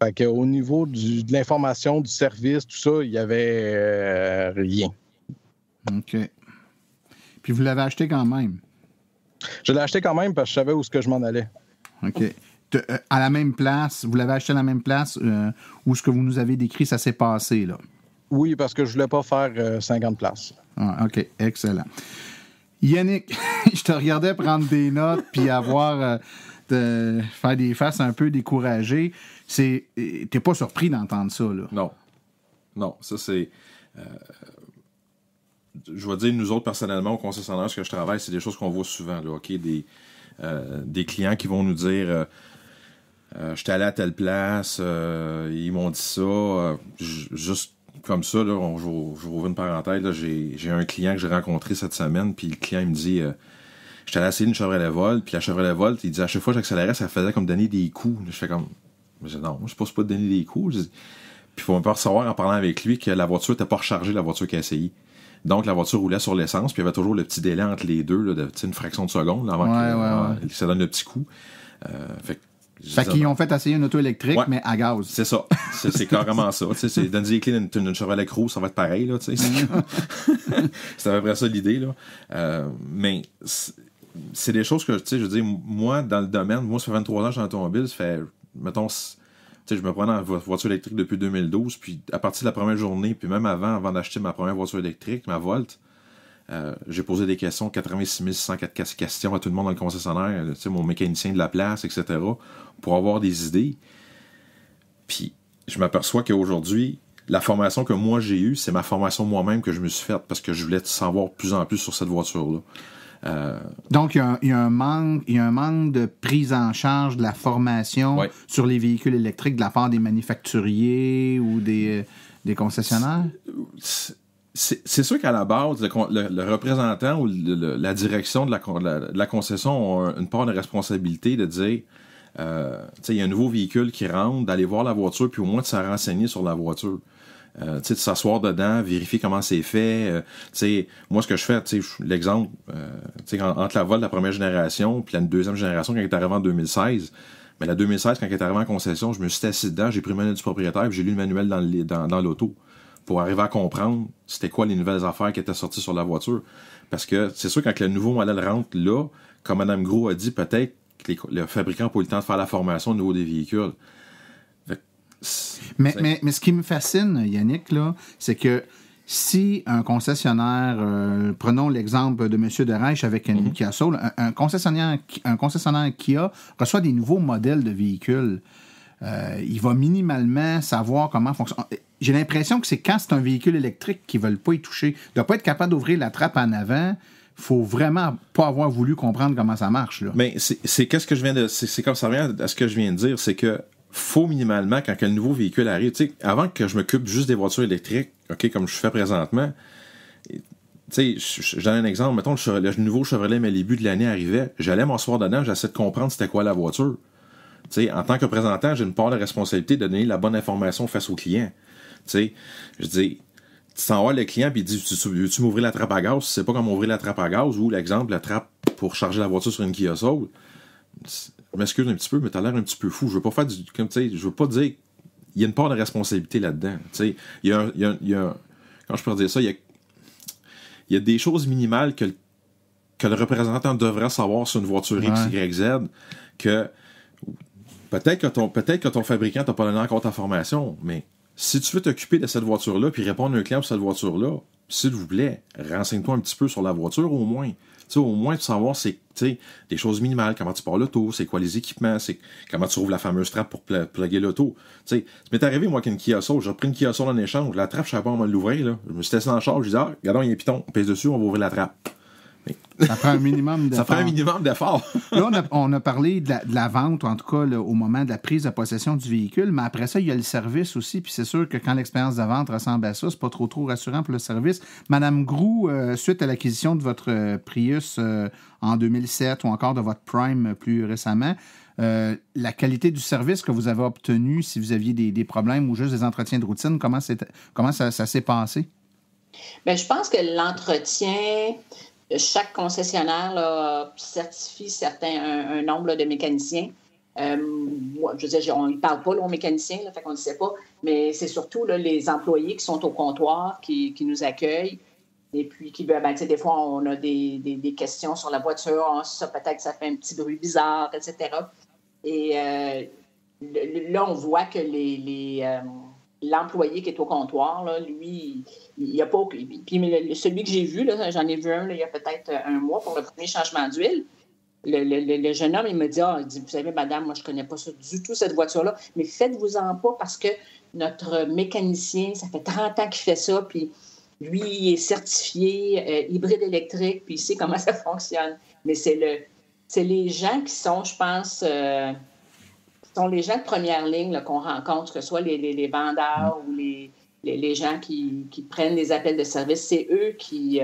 Speaker 6: Fait qu'au niveau de l'information, du service, tout ça, il n'y avait rien.
Speaker 2: OK. Puis vous l'avez acheté quand même?
Speaker 6: Je l'ai acheté quand même parce que je savais où est-ce que je m'en allais.
Speaker 2: OK. À la même place, vous l'avez acheté à la même place où ce que vous nous avez décrit, ça s'est passé, là?
Speaker 6: Oui, parce que je voulais pas faire 50 places.
Speaker 2: Ah, OK, excellent. Yannick, je te regardais prendre des notes puis faire des faces un peu découragées. T'es pas surpris d'entendre ça, là?
Speaker 7: Non, ça c'est... je vais dire, nous autres, personnellement, au concessionnaire, ce que je travaille, c'est des choses qu'on voit souvent, là, OK? Des clients qui vont nous dire j'étais allé à telle place, ils m'ont dit ça, juste comme ça, là, je vais ouvrir une parenthèse, là, j'ai un client que j'ai rencontré cette semaine, puis le client il me dit j'étais allé essayer une Chevrolet Volt, puis la Chevrolet Volt, il dit à chaque fois que j'accélérais, ça faisait comme donner des coups. Je fais comme non, moi je pense pas de donner des coups. Puis il faut me faire savoir en parlant avec lui que la voiture n'était pas rechargée, la voiture qui a essayé. Donc la voiture roulait sur l'essence, puis il y avait toujours le petit délai entre les deux, là, une fraction de seconde là, avant que ça donne le petit coup. Fait
Speaker 2: qu'ils ont fait essayer une auto électrique, mais à gaz.
Speaker 7: C'est ça. C'est carrément ça. C'est donner des clés d'une Chevrolet Cruze, ça va être pareil. Là, c'est à peu près ça l'idée. Là. Mais c'est des choses que, je veux dire, moi, dans le domaine, ça fait 23 ans que je suis en automobile, ça fait, mettons, je me prends en voiture électrique depuis 2012, puis à partir de la première journée, puis même avant d'acheter ma première voiture électrique, ma Volt, j'ai posé des questions, 86 604 questions à tout le monde dans le concessionnaire, mon mécanicien de la place, etc., pour avoir des idées. Puis je m'aperçois qu'aujourd'hui, la formation que moi j'ai eue, c'est ma formation moi-même que je me suis faite parce que je voulais savoir de plus en plus sur cette voiture-là.
Speaker 2: Donc, il y a un manque de prise en charge de la formation sur les véhicules électriques de la part des manufacturiers ou des concessionnaires?
Speaker 7: C'est sûr qu'à la base, le représentant ou la direction de la concession ont une part de responsabilité de dire il y a un nouveau véhicule qui rentre, d'aller voir la voiture puis au moins de se renseigner sur la voiture. De s'asseoir dedans, vérifier comment c'est fait. Moi, ce que je fais, l'exemple, entre la Volt de la première génération puis la deuxième génération quand elle est arrivée en 2016, mais la 2016, quand elle est arrivée en concession, je me suis assis dedans, j'ai pris le manuel du propriétaire puis j'ai lu le manuel dans l'auto pour arriver à comprendre c'était quoi les nouvelles affaires qui étaient sorties sur la voiture. Parce que c'est sûr, quand le nouveau modèle rentre là, comme Mme Gros a dit, peut-être que le fabricant n'a pas eu le temps de faire la formation au niveau des véhicules.
Speaker 2: Mais ce qui me fascine, Yannick, là, c'est que si un concessionnaire, prenons l'exemple de M. Dereich avec une Kia Soul, un concessionnaire Kia reçoit des nouveaux modèles de véhicules. Il va minimalement savoir comment fonctionne. J'ai l'impression que c'est quand c'est un véhicule électrique qu'ils ne veulent pas y toucher. Il ne doit pas être capable d'ouvrir la trappe en avant. Il faut vraiment pas avoir voulu comprendre comment ça marche. Là.
Speaker 7: Mais c'est qu'est-ce que je viens de. C'est comme ça revient à ce que je viens de dire, c'est que faut minimalement, quand le nouveau véhicule arrive, avant que je m'occupe juste des voitures électriques, OK, comme je fais présentement, je donne un exemple, mettons le nouveau Chevrolet Malibu de l'année arrivait, j'allais m'asseoir dedans, j'essaie de comprendre c'était quoi la voiture. En tant que représentant, j'ai une part de responsabilité de donner la bonne information face au client. Je dis, tu t'en vas le client puis il dit, veux-tu m'ouvrir la trappe à gaz? Tu sais pas comment ouvrir la trappe à gaz ou l'exemple, la trappe pour charger la voiture sur une Kia Soul. Je m'excuse un petit peu, mais t'as l'air un petit peu fou. Je veux pas faire je veux pas dire. Il y a une part de responsabilité là-dedans. Il y a quand je peux dire ça, il y a des choses minimales que le représentant devrait savoir sur une voiture X, Y, Z, que peut-être que ton fabricant t'a pas donné encore ta formation, mais si tu veux t'occuper de cette voiture-là puis répondre à un client sur cette voiture-là, s'il vous plaît, renseigne-toi un petit peu sur la voiture au moins. Au moins de savoir des choses minimales, comment tu pars l'auto, c'est quoi les équipements, c'est comment tu ouvres la fameuse trappe pour plugger l'auto. Ça m'est arrivé, moi, qu'une Kia Soul, j'ai repris une Kia Soul en échange, la trappe, je savais pas comment l'ouvrir, là. Je me suis testé en charge, je disais, regardons, il y a un piton, on pèse dessus, on va ouvrir la trappe.
Speaker 2: Ça prend un minimum d'effort.
Speaker 7: Ça prend un minimum d'effort.
Speaker 2: Là, on a parlé de la vente, en tout cas, là, au moment de la prise de possession du véhicule, mais après ça, il y a le service aussi, puis c'est sûr que quand l'expérience de vente ressemble à ça, c'est pas trop rassurant pour le service. Madame Groux, suite à l'acquisition de votre Prius en 2007 ou encore de votre Prime plus récemment, la qualité du service que vous avez obtenu, si vous aviez des problèmes ou juste des entretiens de routine, comment ça s'est passé?
Speaker 5: Bien, je pense que l'entretien... Chaque concessionnaire là, certifie un nombre là, de mécaniciens. Moi, je veux dire, on ne parle pas là, aux mécaniciens, là, fait qu'on ne sait pas, mais c'est surtout là, les employés qui sont au comptoir, qui nous accueillent. Et puis, des fois, on a des questions sur la voiture. Ça, peut-être que ça fait un petit bruit bizarre, etc. Et là, on voit que l'employé qui est au comptoir, là, lui, il n'y a pas... Puis celui que j'ai vu, là, j'en ai vu un là, il y a peut-être un mois pour le premier changement d'huile. Le jeune homme, il me dit, il dit, vous savez, madame, moi, je ne connais pas ça du tout, cette voiture-là, mais faites-vous-en pas parce que notre mécanicien, ça fait 30 ans qu'il fait ça, puis lui, il est certifié hybride électrique, puis il sait comment ça fonctionne. Mais c'est les gens qui sont, je pense, sont les gens de première ligne là, qu'on rencontre, que ce soit les vendeurs ou les gens qui prennent des appels de service. C'est eux qui,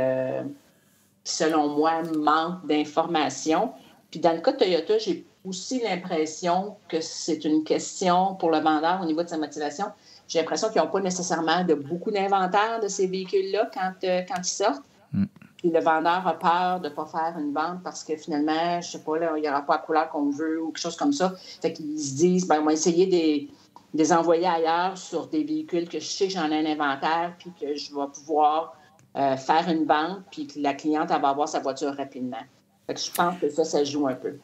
Speaker 5: selon moi, manquent d'informations. Puis dans le cas de Toyota, j'ai aussi l'impression que c'est une question pour le vendeur au niveau de sa motivation. J'ai l'impression qu'ils n'ont pas nécessairement beaucoup d'inventaire de ces véhicules-là quand ils sortent. Puis le vendeur a peur de ne pas faire une vente parce que finalement, je ne sais pas, là, il n'y aura pas la couleur qu'on veut ou quelque chose comme ça. Fait qu'ils se disent, on va essayer de les envoyer ailleurs sur des véhicules que je sais que j'en ai un inventaire puis que je vais pouvoir faire une vente puis que la cliente elle va avoir sa voiture rapidement. Fait que je pense que ça joue un peu.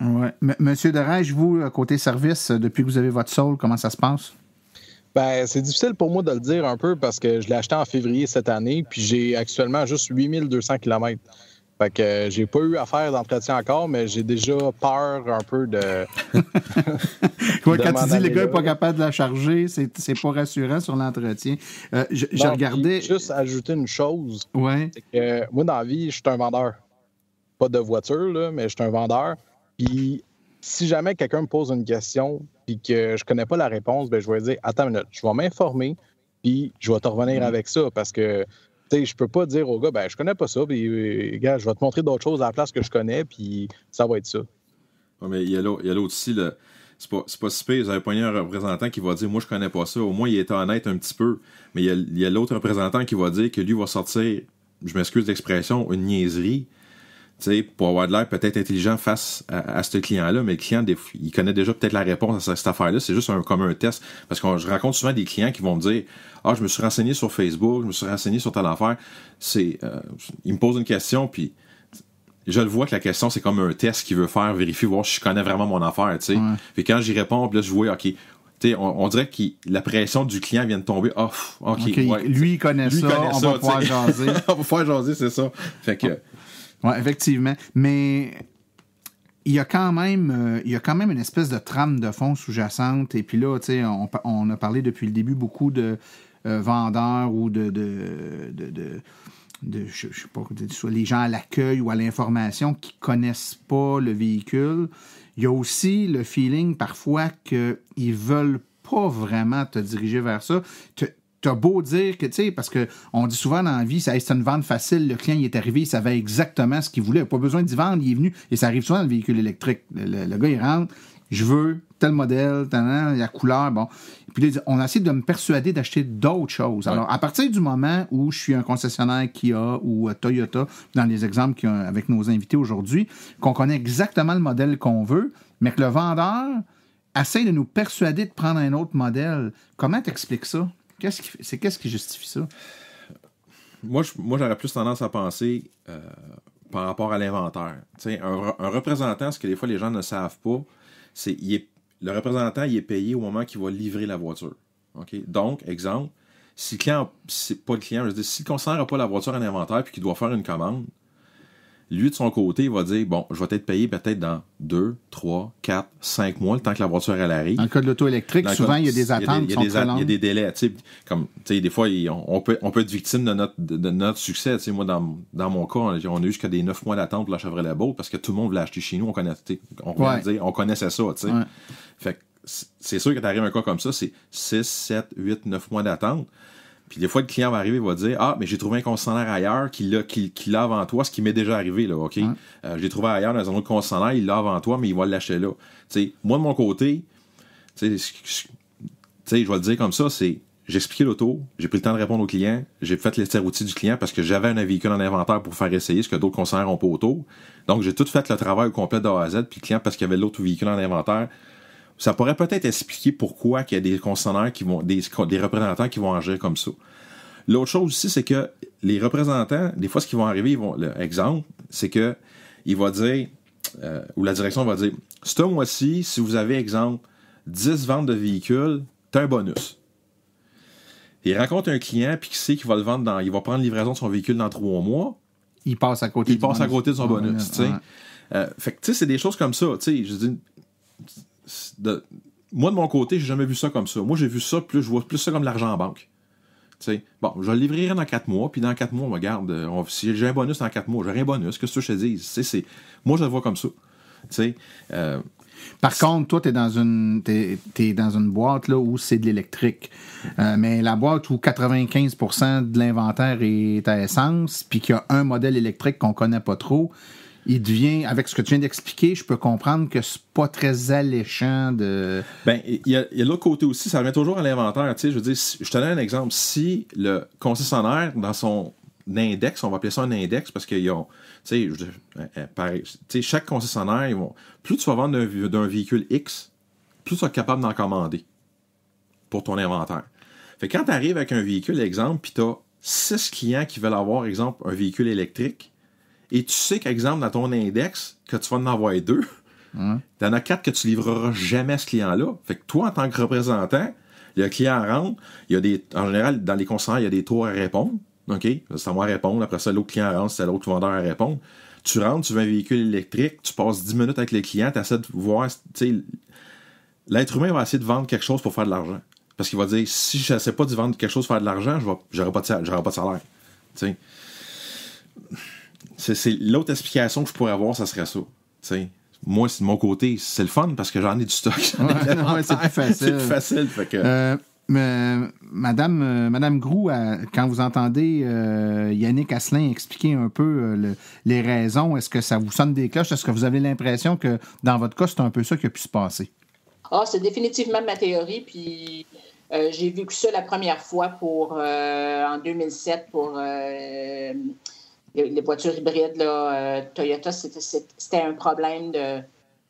Speaker 2: Oui. Monsieur Derège, vous, côté service, depuis que vous avez votre Soul, comment ça se passe?
Speaker 6: Ben, c'est difficile pour moi de le dire un peu parce que je l'ai acheté en février cette année, puis j'ai actuellement juste 8200 km. Fait que j'ai pas eu à faire d'entretien encore, mais j'ai déjà peur un peu de...
Speaker 2: Quand tu dis le gars n'est pas capable de la charger, c'est pas rassurant sur l'entretien. Je regardais...
Speaker 6: Juste ajouter une chose,
Speaker 2: ouais.
Speaker 6: C'est que moi, dans la vie, je suis un vendeur. Pas de voiture, là, mais je suis un vendeur. Puis si jamais quelqu'un me pose une question puis que je connais pas la réponse, ben je vais dire, attends une minute, je vais m'informer puis je vais te revenir avec ça parce que je peux pas dire au gars, ben je connais pas ça, puis gars, je vais te montrer d'autres choses à la place que je connais, puis ça va être ça.
Speaker 7: Ouais, mais il y a l'autre aussi, c'est pas si pire, vous avez pogné un représentant qui va dire, moi je connais pas ça, au moins il est honnête un petit peu, mais il y a l'autre représentant qui va dire que lui va sortir, je m'excuse d'expression, une niaiserie, pour avoir de l'air peut-être intelligent face à ce client-là, mais le client, il connaît déjà peut-être la réponse à cette affaire-là, c'est juste comme un test. Parce que je rencontre souvent des clients qui vont me dire « Ah, je me suis renseigné sur Facebook, je me suis renseigné sur telle affaire. » Ils me posent une question, puis je le vois que la question, c'est comme un test qu'il veut faire, vérifier, voir si je connais vraiment mon affaire, tu sais. Ouais. Puis quand j'y réponds, puis là, je vois, OK, on dirait que la pression du client vient de tomber. Oh, OK.
Speaker 2: Ouais, lui, il connaît ça, on va pouvoir jaser.
Speaker 7: On va pouvoir jaser, c'est ça. Fait que...
Speaker 2: Oui, effectivement. Mais il y a quand même une espèce de trame de fond sous-jacente. Et puis là, tu sais, on a parlé depuis le début beaucoup de vendeurs ou de je sais pas, soit les gens à l'accueil ou à l'information qui connaissent pas le véhicule. Il y a aussi le feeling parfois qu'ils veulent pas vraiment te diriger vers ça. T'as beau dire que, tu sais, parce qu'on dit souvent dans la vie, c'est une vente facile, le client il est arrivé, il savait exactement ce qu'il voulait, il n'a pas besoin d'y vendre, il est venu, et ça arrive souvent dans le véhicule électrique. Le gars, il rentre, je veux tel modèle, la couleur, bon. Et puis là, on a essayé de me persuader d'acheter d'autres choses. Alors, à partir du moment où je suis un concessionnaire Kia ou Toyota, dans les exemples qu'il y a avec nos invités aujourd'hui, qu'on connaît exactement le modèle qu'on veut, mais que le vendeur essaie de nous persuader de prendre un autre modèle, comment t'expliques ça? Qu'est-ce qui justifie ça?
Speaker 7: Moi, j'aurais plus tendance à penser par rapport à l'inventaire. Un représentant, ce que des fois les gens ne savent pas, c'est le représentant il est payé au moment qu'il va livrer la voiture. Okay? Donc, exemple, si le client, c'est pas le client, je veux dire, si le concessionnaire n'a pas la voiture en inventaire et qu'il doit faire une commande, lui, de son côté, il va dire, bon, je vais être payé peut-être dans 2, 3, 4, 5 mois, le temps que la voiture, elle arrive.
Speaker 2: Dans le cas de l'auto électrique, souvent, il y a des attentes qui sont très longues.
Speaker 7: Il y a des délais, tu sais, des fois, on peut être victime de notre succès. Tu sais, moi, dans mon cas, on a eu jusqu'à des 9 mois d'attente pour la Chevrolet Bolt parce que tout le monde voulait acheter chez nous, on connaissait ça, tu sais. Ouais. Fait que c'est sûr que t'arrives à un cas comme ça, c'est 6, 7, 8, 9 mois d'attente. Puis des fois, le client va arriver et va dire « Ah, mais j'ai trouvé un concessionnaire ailleurs qui l'a avant toi, ce qui m'est déjà arrivé, là, OK? J'ai trouvé ailleurs dans un autre concessionnaire, il l'a avant toi, mais il va l'acheter là. » T'sais, moi, de mon côté, je vais le dire comme ça, c'est j'ai expliqué l'auto, j'ai pris le temps de répondre au client, j'ai fait les outils du client parce que j'avais un véhicule en inventaire pour faire essayer, ce que d'autres concessionnaires n'ont pas autour. Donc, j'ai tout fait le travail au complet de A à Z, puis le client, parce qu'il y avait l'autre véhicule en inventaire, ça pourrait peut-être expliquer pourquoi il y a des concessionnaires des représentants qui vont agir comme ça. L'autre chose aussi, c'est que les représentants, des fois, ce qui va arriver, exemple, c'est que il va dire, ou la direction va dire, ce mois-ci, si vous avez, exemple, 10 ventes de véhicules, t'as un bonus. Il rencontre un client, puis qui sait qu'il va le vendre il va prendre livraison de son véhicule dans 3 mois.
Speaker 2: Il passe à côté
Speaker 7: de son bonus, tu sais. Fait que, tu sais, c'est des choses comme ça, tu sais, je dis, moi, de mon côté, j'ai jamais vu ça comme ça. Moi, j'ai vu ça, je vois plus ça comme l'argent en banque. T'sais, bon, je le livrerai dans 4 mois, puis dans 4 mois, regarde, si j'ai un bonus dans 4 mois, j'aurai un bonus, qu'est-ce que je te dis? Moi, je le vois comme ça.
Speaker 2: Par contre, toi, t'es dans une boîte là, où c'est de l'électrique. Mais la boîte où 95% de l'inventaire est à essence, puis qu'il y a un modèle électrique qu'on connaît pas trop, il devient, avec ce que tu viens d'expliquer, je peux comprendre que c'est pas très alléchant de...
Speaker 7: Ben, il y a l'autre côté aussi, ça revient toujours à l'inventaire, tu sais, je veux dire, je te donne un exemple, si le concessionnaire, dans son index, on va appeler ça un index, parce qu'ils ont, tu sais, chaque concessionnaire, plus tu vas vendre d'un véhicule X, plus tu vas être capable d'en commander pour ton inventaire. Fait que quand tu arrives avec un véhicule, exemple, puis tu as 6 clients qui veulent avoir, exemple, un véhicule électrique, et tu sais qu'exemple, dans ton index, que tu vas en avoir 2, t'en as 4 que tu livreras jamais à ce client-là. Fait que toi, en tant que représentant, le client rentre, en général, dans les concessionnaires, il y a des tours à répondre. OK? C'est à moi à répondre. Après ça, l'autre client rentre, c'est à l'autre vendeur à répondre. Tu rentres, tu veux un véhicule électrique, tu passes 10 minutes avec le client, tu essaies de voir, tu sais, l'être humain va essayer de vendre quelque chose pour faire de l'argent. Parce qu'il va dire, si je n'essaie pas de vendre quelque chose pour faire de l'argent, j'aurai pas de salaire. Tu sais. C'est l'autre explication que je pourrais avoir, ça serait ça. T'sais. Moi, de mon côté, c'est le fun parce que j'en ai du stock.
Speaker 2: C'est plus facile.
Speaker 7: C'est plus facile. Fait que...
Speaker 2: Madame Groux, quand vous entendez Yannick Asselin expliquer un peu les raisons, est-ce que ça vous sonne des cloches? Est-ce que vous avez l'impression que dans votre cas, c'est un peu ça qui a pu se passer?
Speaker 5: C'est définitivement ma théorie. Puis j'ai vécu ça la première fois en 2007 pour les voitures hybrides. Là, Toyota, c'était un problème de...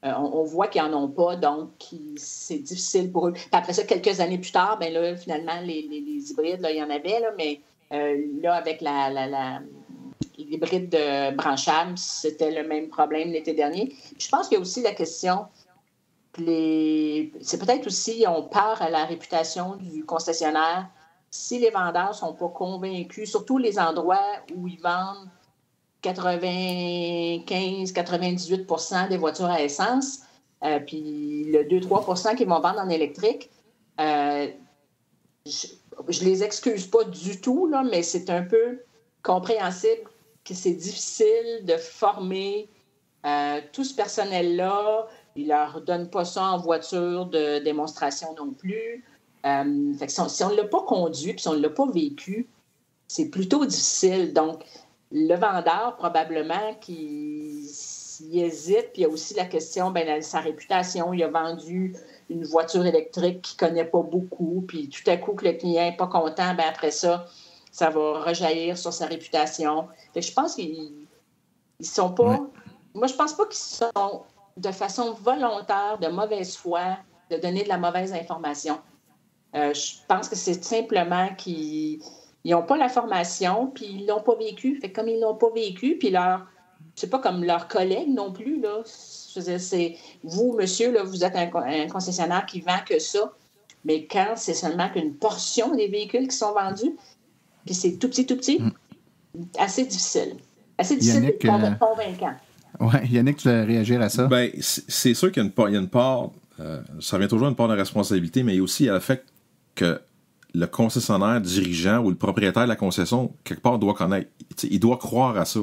Speaker 5: on voit qu'ils n'en ont pas, donc c'est difficile pour eux. Puis après ça, quelques années plus tard, ben là, finalement, les hybrides, là, il y en avait, là, mais là, avec l'hybride branchable, c'était le même problème l'été dernier. Puis je pense qu'il y a aussi la question, c'est peut-être aussi, on part à la réputation du concessionnaire. Si les vendeurs ne sont pas convaincus, surtout les endroits où ils vendent 95-98% des voitures à essence, puis le 2-3% qu'ils vont vendre en électrique, je les excuse pas du tout, là, mais c'est un peu compréhensible que c'est difficile de former tout ce personnel-là. Ils ne leur donnent pas ça en voiture de démonstration non plus. Fait que si on ne l'a pas conduit, puis si on ne l'a pas vécu, c'est plutôt difficile. Donc, le vendeur, probablement, qui hésite, puis il y a aussi la question, sa réputation. Il a vendu une voiture électrique qu'il ne connaît pas beaucoup, puis tout à coup que le client n'est pas content, après ça, ça va rejaillir sur sa réputation. Fait que je pense qu'ils sont pas... Ouais. Moi, je pense pas qu'ils sont de façon volontaire, de mauvaise foi, de donner de la mauvaise information. Je pense que c'est simplement qu'ils n'ont pas la formation, puis ils ne l'ont pas vécu. Fait que comme ils ne l'ont pas vécu, puis c'est pas comme leurs collègues non plus, là. Je veux dire, c'est vous, monsieur, là, vous êtes un concessionnaire qui vend que ça, mais quand c'est seulement qu'une portion des véhicules qui sont vendus, puis c'est tout petit, assez difficile. Assez difficile et convaincant.
Speaker 2: Oui, Yannick, tu veux réagir à ça?
Speaker 7: Ben, c'est sûr qu'il y a une part, ça revient toujours à une part de responsabilité, mais il y a aussi le fait que le concessionnaire dirigeant ou le propriétaire de la concession, quelque part, doit connaître. Il doit croire à ça.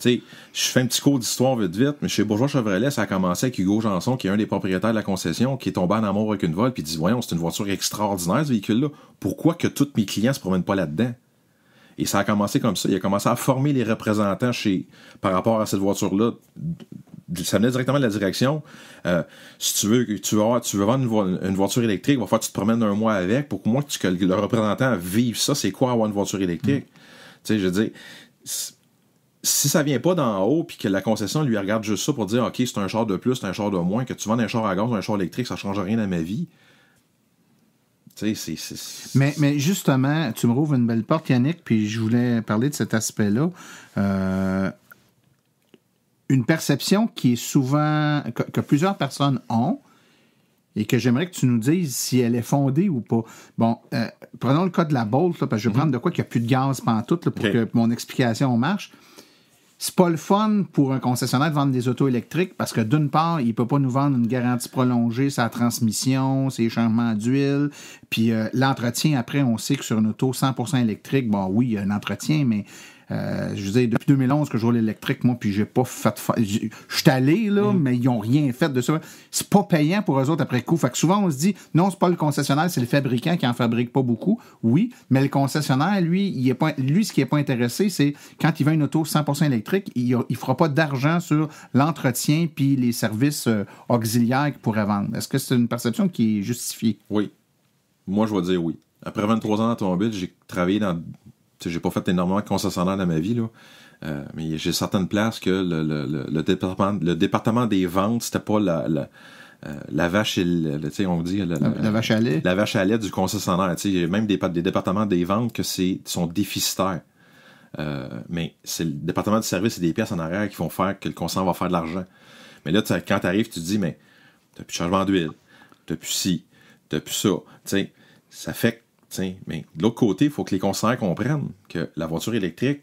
Speaker 7: Je fais un petit cours d'histoire vite, mais chez Bourgeois Chevrolet, ça a commencé avec Hugo Janson, qui est un des propriétaires de la concession, qui est tombé en amour avec une Volt, puis il dit, voyons, c'est une voiture extraordinaire, ce véhicule-là. Pourquoi que tous mes clients se promènent pas là-dedans? Et ça a commencé comme ça. Il a commencé à former les représentants par rapport à cette voiture-là. Ça venait directement de la direction. Si tu veux vendre une voiture électrique, il va falloir que tu te promènes un mois avec pour que le représentant vive ça. C'est quoi avoir une voiture électrique? Je veux dire, si ça vient pas d'en haut puis que la concession lui regarde juste ça pour dire OK, c'est un char de plus, c'est un char de moins, que tu vends un char à gaz ou un char électrique, ça change rien à ma vie.
Speaker 2: Mais justement, tu me rouvres une belle porte, Yannick, puis je voulais parler de cet aspect-là. Une perception qui est souvent... que plusieurs personnes ont, et que j'aimerais que tu nous dises si elle est fondée ou pas. Bon, prenons le cas de la Bolt, là, parce que je vais prendre de quoi qu'il n'y a plus de gaz pantoute là, pour que mon explication marche. C'est pas le fun pour un concessionnaire de vendre des autos électriques parce que d'une part, il peut pas nous vendre une garantie prolongée, sa transmission, ses changements d'huile, puis l'entretien, après, on sait que sur une auto 100% électrique, bon oui, il y a un entretien, mais je veux dire, depuis 2011 que je roule l'électrique, moi, puis j'ai pas fait... Je suis allé, là, mais ils ont rien fait de ça. C'est pas payant pour eux autres après coup. Fait que souvent, on se dit, non, c'est pas le concessionnaire, c'est le fabricant qui en fabrique pas beaucoup. Oui, mais le concessionnaire, lui, ce qui est pas intéressé, c'est quand il vend une auto 100% électrique, il fera pas d'argent sur l'entretien puis les services auxiliaires qu'il pourrait vendre. Est-ce que c'est une perception qui est justifiée?
Speaker 7: Oui. Moi, je vais dire oui. Après 23 ans d'automobile, j'ai travaillé dans... j'ai pas fait énormément de concessionnaires dans ma vie, là. Mais j'ai certaines places que le département des ventes, c'était pas la vache on dit
Speaker 2: la vache à lait.
Speaker 7: La vache à lait du concessionnaire. Il y a même des départements des ventes que sont déficitaires. Mais c'est le département du service et des pièces en arrière qui font faire que le concessionnaire va faire de l'argent. Mais là, quand tu arrives, tu te dis, mais t'as plus de changement d'huile, t'as plus ci, t'as plus ça. T'sais, ça fait que mais de l'autre côté, il faut que les concessionnaires comprennent que la voiture électrique,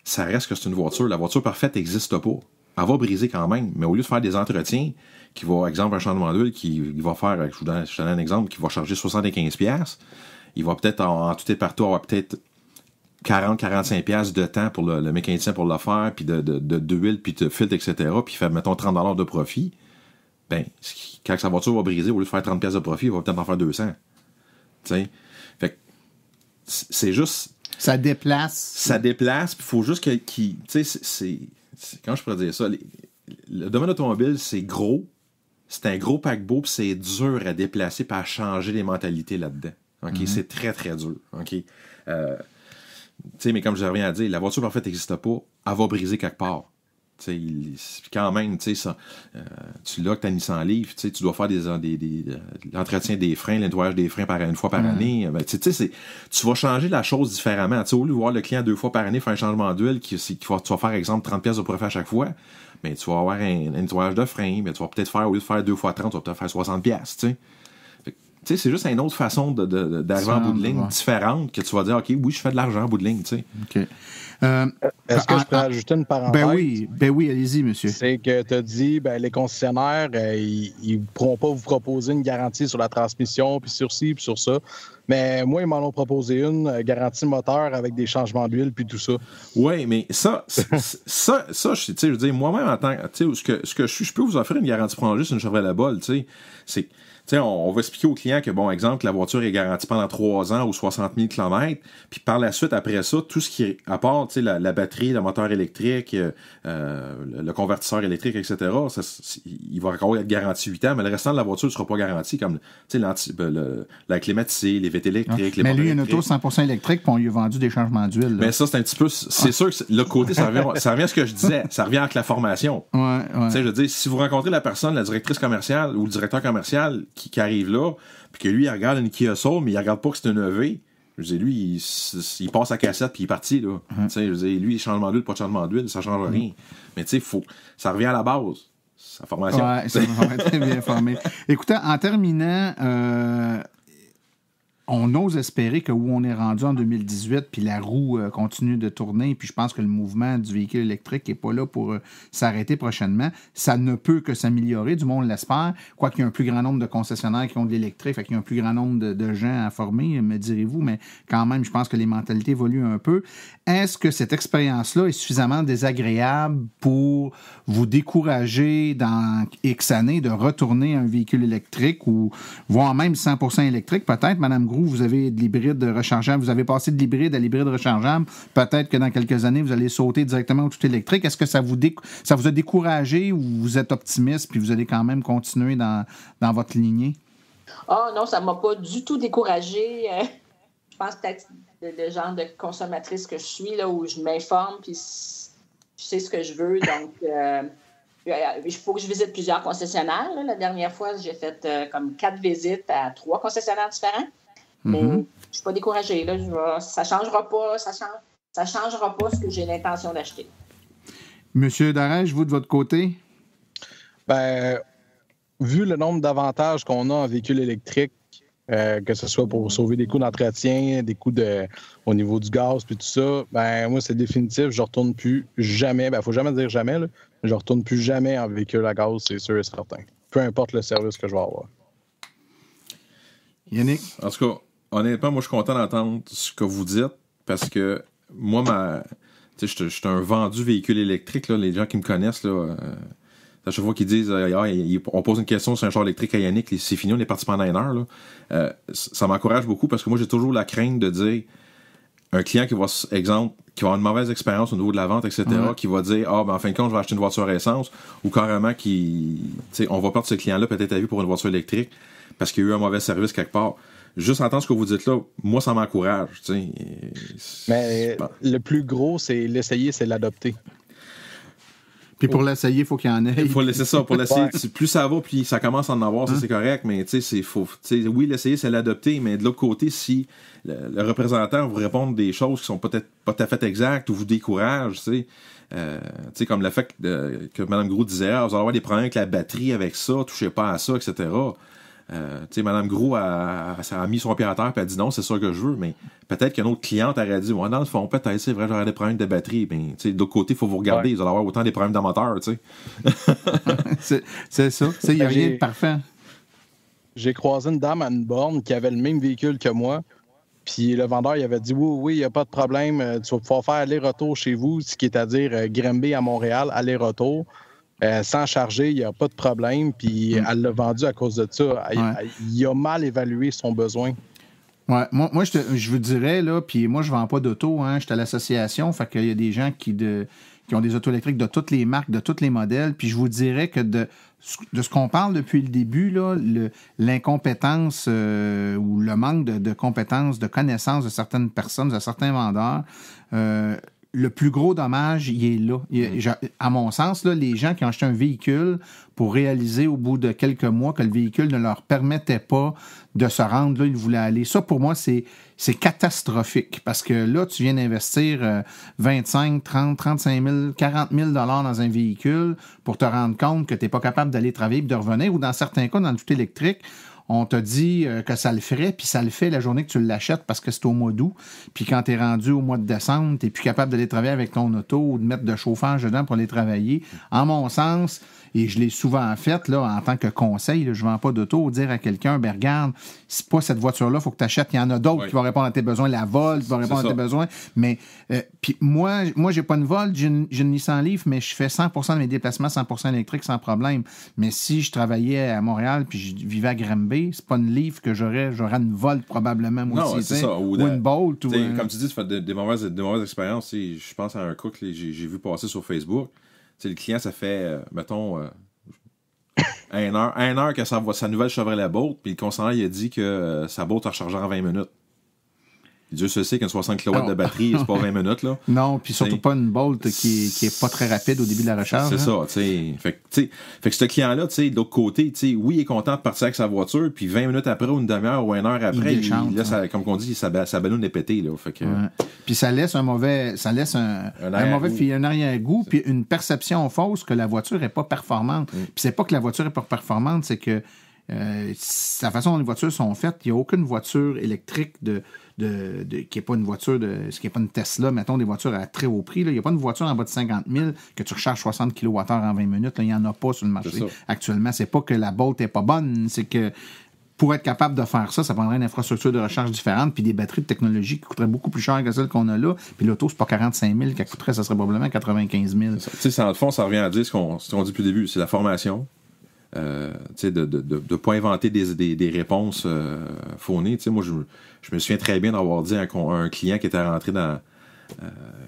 Speaker 7: ça reste que c'est une voiture. La voiture parfaite n'existe pas. Elle va briser quand même, mais au lieu de faire des entretiens, qui va, exemple, un changement d'huile, qui va faire, je vous donne un exemple, qui va charger 75$, il va peut-être, en tout et partout, avoir peut-être 40-45$ de temps pour le mécanicien pour le faire, puis d'huile, puis de filtre, etc., puis il fait, mettons, 30$ de profit. Ben, quand sa voiture va briser, au lieu de faire 30$ de profit, il va peut-être en faire 200$. T'sais? Fait que c'est juste...
Speaker 2: Ça déplace.
Speaker 7: Ça déplace, puis il faut juste tu sais, c'est comment je pourrais dire ça? Le domaine automobile, c'est gros, c'est un gros paquebot, puis c'est dur à déplacer, puis à changer les mentalités là-dedans. OK? Mm-hmm. C'est très, très dur. OK? Tu sais, mais comme je reviens à dire, la voiture parfaite n'existe pas, elle va briser quelque part. Quand même, tu l'as que ta Nissan Leaf, tu dois faire l'entretien des freins, le nettoyage des freins une fois par année. Ben, tu vas changer la chose différemment. Au lieu de voir le client 2 fois par année faire un changement d'huile, tu vas faire, exemple, 30$ de profit à chaque fois, mais tu vas avoir un nettoyage de freins, mais tu vas peut-être faire, au lieu de faire 2 fois 30, tu vas peut-être faire 60$. C'est juste une autre façon d'arriver en bout de ligne différente que tu vas dire, OK, oui, je fais de l'argent en bout de ligne.
Speaker 2: OK.
Speaker 6: Est-ce que je peux ajouter une parenthèse?
Speaker 2: Ben oui, allez-y, monsieur.
Speaker 6: C'est que tu as dit, les concessionnaires, ils ne pourront pas vous proposer une garantie sur la transmission, puis sur ci, puis sur ça. Mais moi, ils m'en ont proposé une, garantie moteur avec des changements d'huile, puis tout ça.
Speaker 7: Oui, mais ça, je veux dire, moi-même, en tant que, ce que je peux vous offrir une garantie prolongée sur une Chevrolet Bolt, c'est... on va expliquer au client que, bon, exemple, la voiture est garantie pendant 3 ans ou 60 000 km, puis par la suite, après ça, tout ce qui est, à part, la batterie, le moteur électrique, le convertisseur électrique, etc., il va encore être garanti 8 ans, mais le restant de la voiture ne sera pas garanti, comme, la climatisée, les vitres électriques, les
Speaker 2: mais lui, il y a une auto 100% électrique, puis on lui a vendu des changements d'huile.
Speaker 7: Mais ça, c'est un petit peu, c'est sûr que le côté, ça revient à ce que je disais, ça revient avec la formation.
Speaker 2: Ouais.
Speaker 7: Je veux dire, si vous rencontrez la personne, la directrice commerciale ou le directeur commercial qui arrive là, puis que lui, il regarde une Kia Soul, mais il regarde pas que c'est une EV. Je veux dire, lui, il passe à cassette, puis il est parti, là. Je veux dire, lui, changement d'huile, pas de changement d'huile, ça change rien. Mais tu sais, ça revient à la base. Sa formation.
Speaker 2: Ouais, c'est vraiment très bien formé. Écoutez, en terminant, on ose espérer que où on est rendu en 2018, puis la roue continue de tourner, puis je pense que le mouvement du véhicule électrique n'est pas là pour s'arrêter prochainement. Ça ne peut que s'améliorer, du moins on l'espère, quoiqu'il y a un plus grand nombre de concessionnaires qui ont de l'électrique, fait qu'il y a un plus grand nombre de gens à former, me direz-vous, mais quand même, je pense que les mentalités évoluent un peu. Est-ce que cette expérience-là est suffisamment désagréable pour vous décourager dans X années de retourner à un véhicule électrique ou voire même 100% électrique, peut-être, Mme Groux, vous avez de l'hybride rechargeable, vous avez passé de l'hybride à l'hybride rechargeable, peut-être que dans quelques années, vous allez sauter directement au tout électrique. Est-ce que ça vous a découragé ou vous êtes optimiste puis vous allez quand même continuer dans votre lignée?
Speaker 5: Ah non, ça ne m'a pas du tout découragée. Je pense peut-être le genre de consommatrice que je suis, là, où je m'informe puis je sais ce que je veux. Donc, il faut que je visite plusieurs concessionnaires. Là. La dernière fois, j'ai fait comme 4 visites à 3 concessionnaires différents. Mais je ne suis pas découragée. Là. Ça ne changera pas. Ça changera pas ce que j'ai l'intention d'acheter.
Speaker 2: Monsieur Darèche, vous, de votre côté?
Speaker 6: Ben, vu le nombre d'avantages qu'on a en véhicule électrique, que ce soit pour sauver des coûts d'entretien, des coûts au niveau du gaz, puis tout ça, ben moi, c'est définitif. Je ne retourne plus jamais. Ben, il ne faut jamais dire jamais, là. Je ne retourne plus jamais en véhicule à gaz, c'est sûr et certain. Peu importe le service que je vais avoir.
Speaker 2: Yannick?
Speaker 7: En tout cas, honnêtement, moi, je suis content d'entendre ce que vous dites parce que moi, je suis un vendu véhicule électrique. Là, les gens qui me connaissent, là, à chaque fois qu'ils disent on pose une question sur un char électrique à Yannick, c'est fini, on est parti pendant 1 heure. Là. Ça m'encourage beaucoup parce que moi, j'ai toujours la crainte de dire un client qui va avoir une mauvaise expérience au niveau de la vente, etc., qui va dire en fin de compte, je vais acheter une voiture à essence, ou carrément on va perdre ce client-là peut-être à vie pour une voiture électrique parce qu'il y a eu un mauvais service quelque part. Juste entendre ce que vous dites là, moi, ça m'encourage.
Speaker 6: Mais le plus gros, c'est l'essayer, c'est l'adopter.
Speaker 2: Puis pour l'essayer, il faut qu'il y en ait.
Speaker 7: Il faut laisser ça. Pour l'essayer, plus ça va, plus ça commence à en avoir, ça c'est correct, mais oui, l'essayer, c'est l'adopter, mais de l'autre côté, si le représentant vous répond des choses qui sont peut-être pas tout à fait exactes ou vous décourage, comme le fait que Mme Gros disait, vous allez avoir des problèmes avec la batterie, avec ça, touchez pas à ça, etc. Mme Gros a mis son pied à terre et a dit non, c'est ça que je veux, mais peut-être qu'une autre cliente aurait dit dans le fond, peut-être, c'est vrai, j'aurais des problèmes de batterie. Mais de l'autre côté, il faut vous regarder, vous allez avoir autant des problèmes de moteur.
Speaker 2: C'est ça. Il n'y a rien de parfait.
Speaker 6: J'ai croisé une dame à une borne qui avait le même véhicule que moi. Puis le vendeur, il avait dit oui, il n'y a pas de problème, tu vas pouvoir faire aller-retour chez vous, ce qui est à dire Granby à Montréal, aller-retour. Sans charger, il n'y a pas de problème. Puis elle l'a vendu à cause de ça. Il a mal évalué son besoin.
Speaker 2: Ouais, moi je vous dirais, là, puis moi, je ne vends pas d'auto. Je suis à l'association. Fait qu'il y a des gens qui ont des autos électriques de toutes les marques, de tous les modèles. Puis je vous dirais que de ce qu'on parle depuis le début, là, l'incompétence ou le manque de compétences, de connaissances de certaines personnes, de certains vendeurs, le plus gros dommage, il est là. À mon sens, là, les gens qui ont acheté un véhicule pour réaliser au bout de quelques mois que le véhicule ne leur permettait pas de se rendre là où ils voulaient aller. Ça, pour moi, c'est catastrophique parce que là, tu viens d'investir 25, 30, 35 000, 40 000 $ dans un véhicule pour te rendre compte que tu n'es pas capable d'aller travailler et de revenir, ou dans certains cas, dans le tout électrique, on t'a dit que ça le ferait, puis ça le fait la journée que tu l'achètes parce que c'est au mois d'août. Puis quand tu es rendu au mois de décembre, tu n'es plus capable d'aller travailler avec ton auto ou de mettre de chauffage dedans pour aller travailler. En mon sens, et je l'ai souvent fait là, en tant que conseil, là, je ne vends pas d'auto, dire à quelqu'un, regarde, c'est pas cette voiture-là, il faut que tu achètes. Il y en a d'autres qui vont répondre à tes besoins. La Volt qui va répondre à tes besoins. Mais puis moi, j'ai pas une Volt, j'ai une Nissan Leaf, mais je fais 100% de mes déplacements 100% électriques sans problème. Mais si je travaillais à Montréal puis je vivais à Granby, c'est pas une Leaf que j'aurais une Volt probablement moi aussi.
Speaker 7: C'est ça.
Speaker 2: Ou une Bolt.
Speaker 7: Comme tu dis, tu fais des mauvaises expériences. Je pense à un cas que j'ai vu passer sur Facebook. Le client, ça fait, mettons, 1 heure que sa nouvelle Chevrolet Bolt, puis le concernant, il a dit que sa Bolt a rechargé en 20 minutes. Dieu se sait qu'une 60 kW de batterie, c'est pas 20 minutes, là.
Speaker 2: Non, puis surtout pas une Bolt qui est pas très rapide au début de la recharge.
Speaker 7: C'est ça, tu sais. Fait que ce client-là, tu sais, de l'autre côté, tu sais, oui, il est content de partir avec sa voiture, puis 20 minutes après, ou une demi-heure, ou 1 heure après, il laisse, comme on dit, sa ballonne est pétée, là. Fait que...
Speaker 2: Puis ça laisse un mauvais arrière-goût, puis une perception fausse que la voiture est pas performante. Puis c'est pas que la voiture est pas performante, c'est que la façon dont les voitures sont faites, il n'y a aucune voiture électrique qui n'est pas une voiture ce qui n'est pas une Tesla, mettons des voitures à très haut prix. Il n'y a pas une voiture en bas de 50 000 que tu recharges 60 kWh en 20 minutes. Il n'y en a pas sur le marché actuellement. C'est pas que la Bolt n'est pas bonne, c'est que pour être capable de faire ça, ça prendrait une infrastructure de recharge différente puis des batteries de technologie qui coûteraient beaucoup plus cher que celles qu'on a là. Puis l'auto, c'est pas 45 000 qu'elle coûterait, ça serait probablement 95 000.
Speaker 7: Tu sais, en fond, ça revient à dire ce qu'on dit depuis le début, c'est la formation. De pas inventer des réponses faunées. Moi, je me souviens très bien d'avoir dit à un client qui était rentré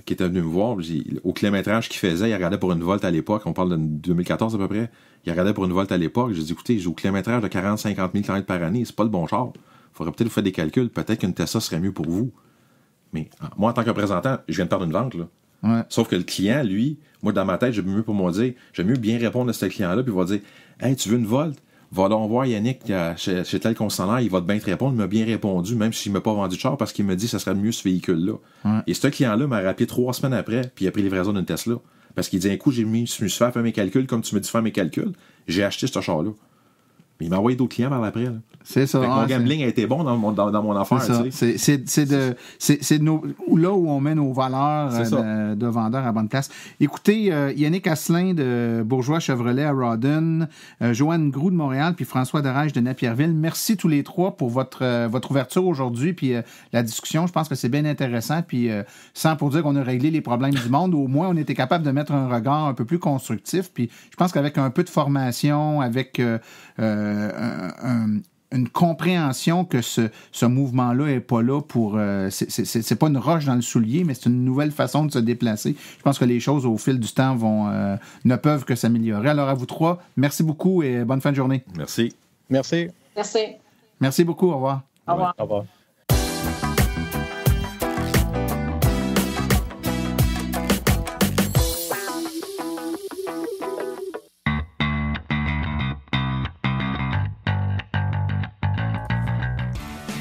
Speaker 7: qui était venu me voir, au kilométrage qu'il faisait, il regardait pour une Volt à l'époque, on parle de 2014 à peu près, il regardait pour une Volt à l'époque, j'ai dit, écoutez, j'ai au kilométrage de 40-50 000 km par année, c'est pas le bon char. Il faudrait peut-être vous faire des calculs, peut-être qu'une Tesla serait mieux pour vous. Mais moi, en tant que représentant, je viens de perdre une vente, là.
Speaker 2: Ouais.
Speaker 7: Sauf que le client, lui, moi, dans ma tête, j'aime mieux pour moi dire, j'aime mieux bien répondre à ce client-là, puis il va dire, hey, tu veux une Volt? Va donc voir Yannick chez tel concessionnaire, il va bien te répondre. Il m'a bien répondu, même s'il m'a pas vendu de char, parce qu'il me dit que ça serait mieux ce véhicule-là. Ouais. Et ce client-là m'a rappelé 3 semaines après, puis il a pris livraison d'une Tesla. Parce qu'il dit, un coup, je me suis fait faire mes calculs, comme tu me dis faire mes calculs, j'ai acheté ce char-là. Mais il m'a envoyé d'autres clients par après. Là.
Speaker 2: C'est ça.
Speaker 7: Mon gambling a été bon dans mon affaire.
Speaker 2: C'est là où on met nos valeurs de vendeurs à bonne place. Écoutez, Yannick Asselin de Bourgeois Chevrolet à Rawdon, Joanne Groux de Montréal, puis François Derage de Napierville. Merci tous les trois pour votre ouverture aujourd'hui, puis la discussion. Je pense que c'est bien intéressant, puis sans pour dire qu'on a réglé les problèmes du monde, au moins on était capable de mettre un regard un peu plus constructif. Puis je pense qu'avec un peu de formation, avec une compréhension que ce mouvement-là est pas là pour... c'est pas une roche dans le soulier, mais c'est une nouvelle façon de se déplacer. Je pense que les choses, au fil du temps, ne peuvent que s'améliorer. Alors, à vous trois, merci beaucoup et bonne fin de journée.
Speaker 7: Merci.
Speaker 6: Merci.
Speaker 5: Merci.
Speaker 2: Merci beaucoup. Au revoir.
Speaker 5: Au revoir.
Speaker 6: Au revoir.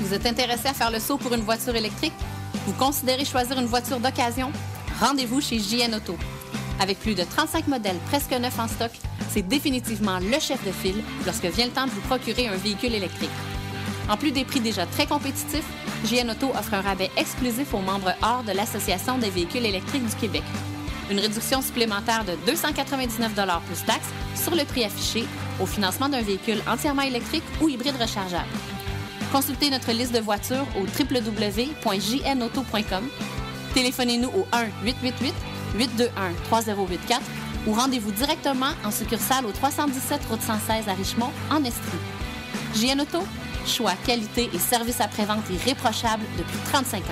Speaker 1: Vous êtes intéressé à faire le saut pour une voiture électrique? Vous considérez choisir une voiture d'occasion? Rendez-vous chez JN Auto. Avec plus de 35 modèles presque neufs en stock, c'est définitivement le chef de file lorsque vient le temps de vous procurer un véhicule électrique. En plus des prix déjà très compétitifs, JN Auto offre un rabais exclusif aux membres hors de l'Association des véhicules électriques du Québec. Une réduction supplémentaire de 299 $ plus taxes sur le prix affiché au financement d'un véhicule entièrement électrique ou hybride rechargeable. Consultez notre liste de voitures au www.jnauto.com. Téléphonez-nous au 1-888-821-3084 ou rendez-vous directement en succursale au 317 route 116 à Richmond, en Estrie. JN Auto, choix, qualité et service après-vente irréprochable depuis 35 ans.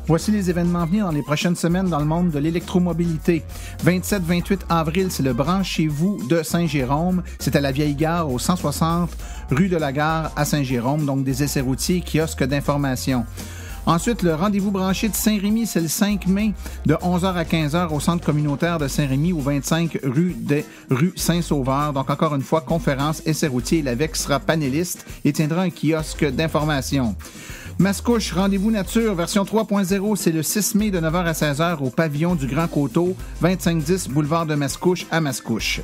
Speaker 2: Voici les événements à venir dans les prochaines semaines dans le monde de l'électromobilité. 27-28 avril, c'est le Branchez-vous de Saint-Jérôme. C'est à la Vieille Gare, au 160 rue de la Gare à Saint-Jérôme, donc des essais routiers, kiosques d'information. Ensuite, le rendez-vous branché de Saint-Rémy, c'est le 5 mai, de 11h à 15h au centre communautaire de Saint-Rémy, au 25 rue Saint-Sauveur. Donc, encore une fois, conférence, essais routiers. L'AVEC sera panéliste et tiendra un kiosque d'information. Mascouche, rendez-vous nature, version 3.0, c'est le 6 mai de 9h à 16h au pavillon du Grand Coteau, 2510 boulevard de Mascouche à Mascouche.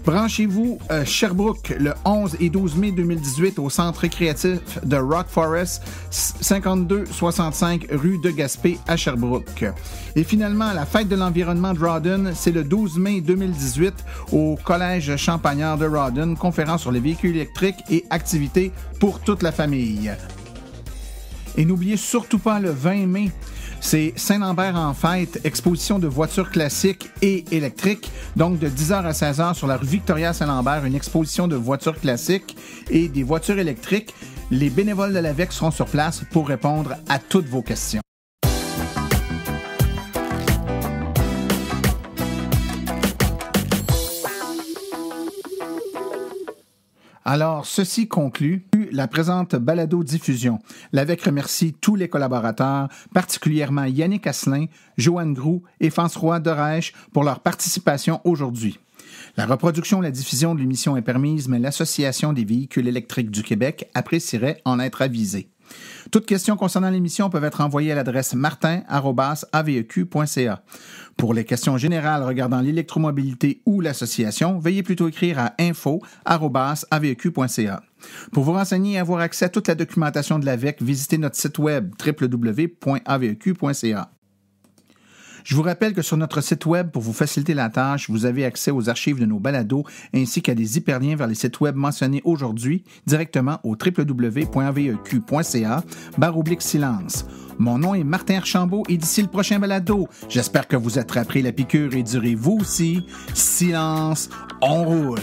Speaker 2: Branchez-vous Sherbrooke le 11 et 12 mai 2018 au centre récréatif de Rock Forest, 5265 rue de Gaspé à Sherbrooke. Et finalement, la fête de l'environnement de Rawdon, c'est le 12 mai 2018 au Collège Champagnard de Rawdon, conférence sur les véhicules électriques et activités pour toute la famille. Et n'oubliez surtout pas le 20 mai, c'est Saint-Lambert en fête, exposition de voitures classiques et électriques. Donc de 10h à 16h sur la rue Victoria-Saint-Lambert, une exposition de voitures classiques et des voitures électriques. Les bénévoles de l'AVEC seront sur place pour répondre à toutes vos questions. Alors, ceci conclut la présente balado-diffusion. L'AVEC remercie tous les collaborateurs, particulièrement Yannick Asselin, Joanne Groux et François Derage pour leur participation aujourd'hui. La reproduction et la diffusion de l'émission est permise, mais l'Association des véhicules électriques du Québec apprécierait en être avisée. Toutes questions concernant l'émission peuvent être envoyées à l'adresse martin@aveq.ca. Pour les questions générales regardant l'électromobilité ou l'association, veuillez plutôt écrire à info@aveq.ca. Pour vous renseigner et avoir accès à toute la documentation de l'AVEC, visitez notre site web www.aveq.ca. Je vous rappelle que sur notre site web, pour vous faciliter la tâche, vous avez accès aux archives de nos balados ainsi qu'à des hyperliens vers les sites web mentionnés aujourd'hui directement au www.aveq.ca/silence. Mon nom est Martin Archambault et d'ici le prochain balado, j'espère que vous attraperez la piqûre et direz vous aussi, silence, on roule!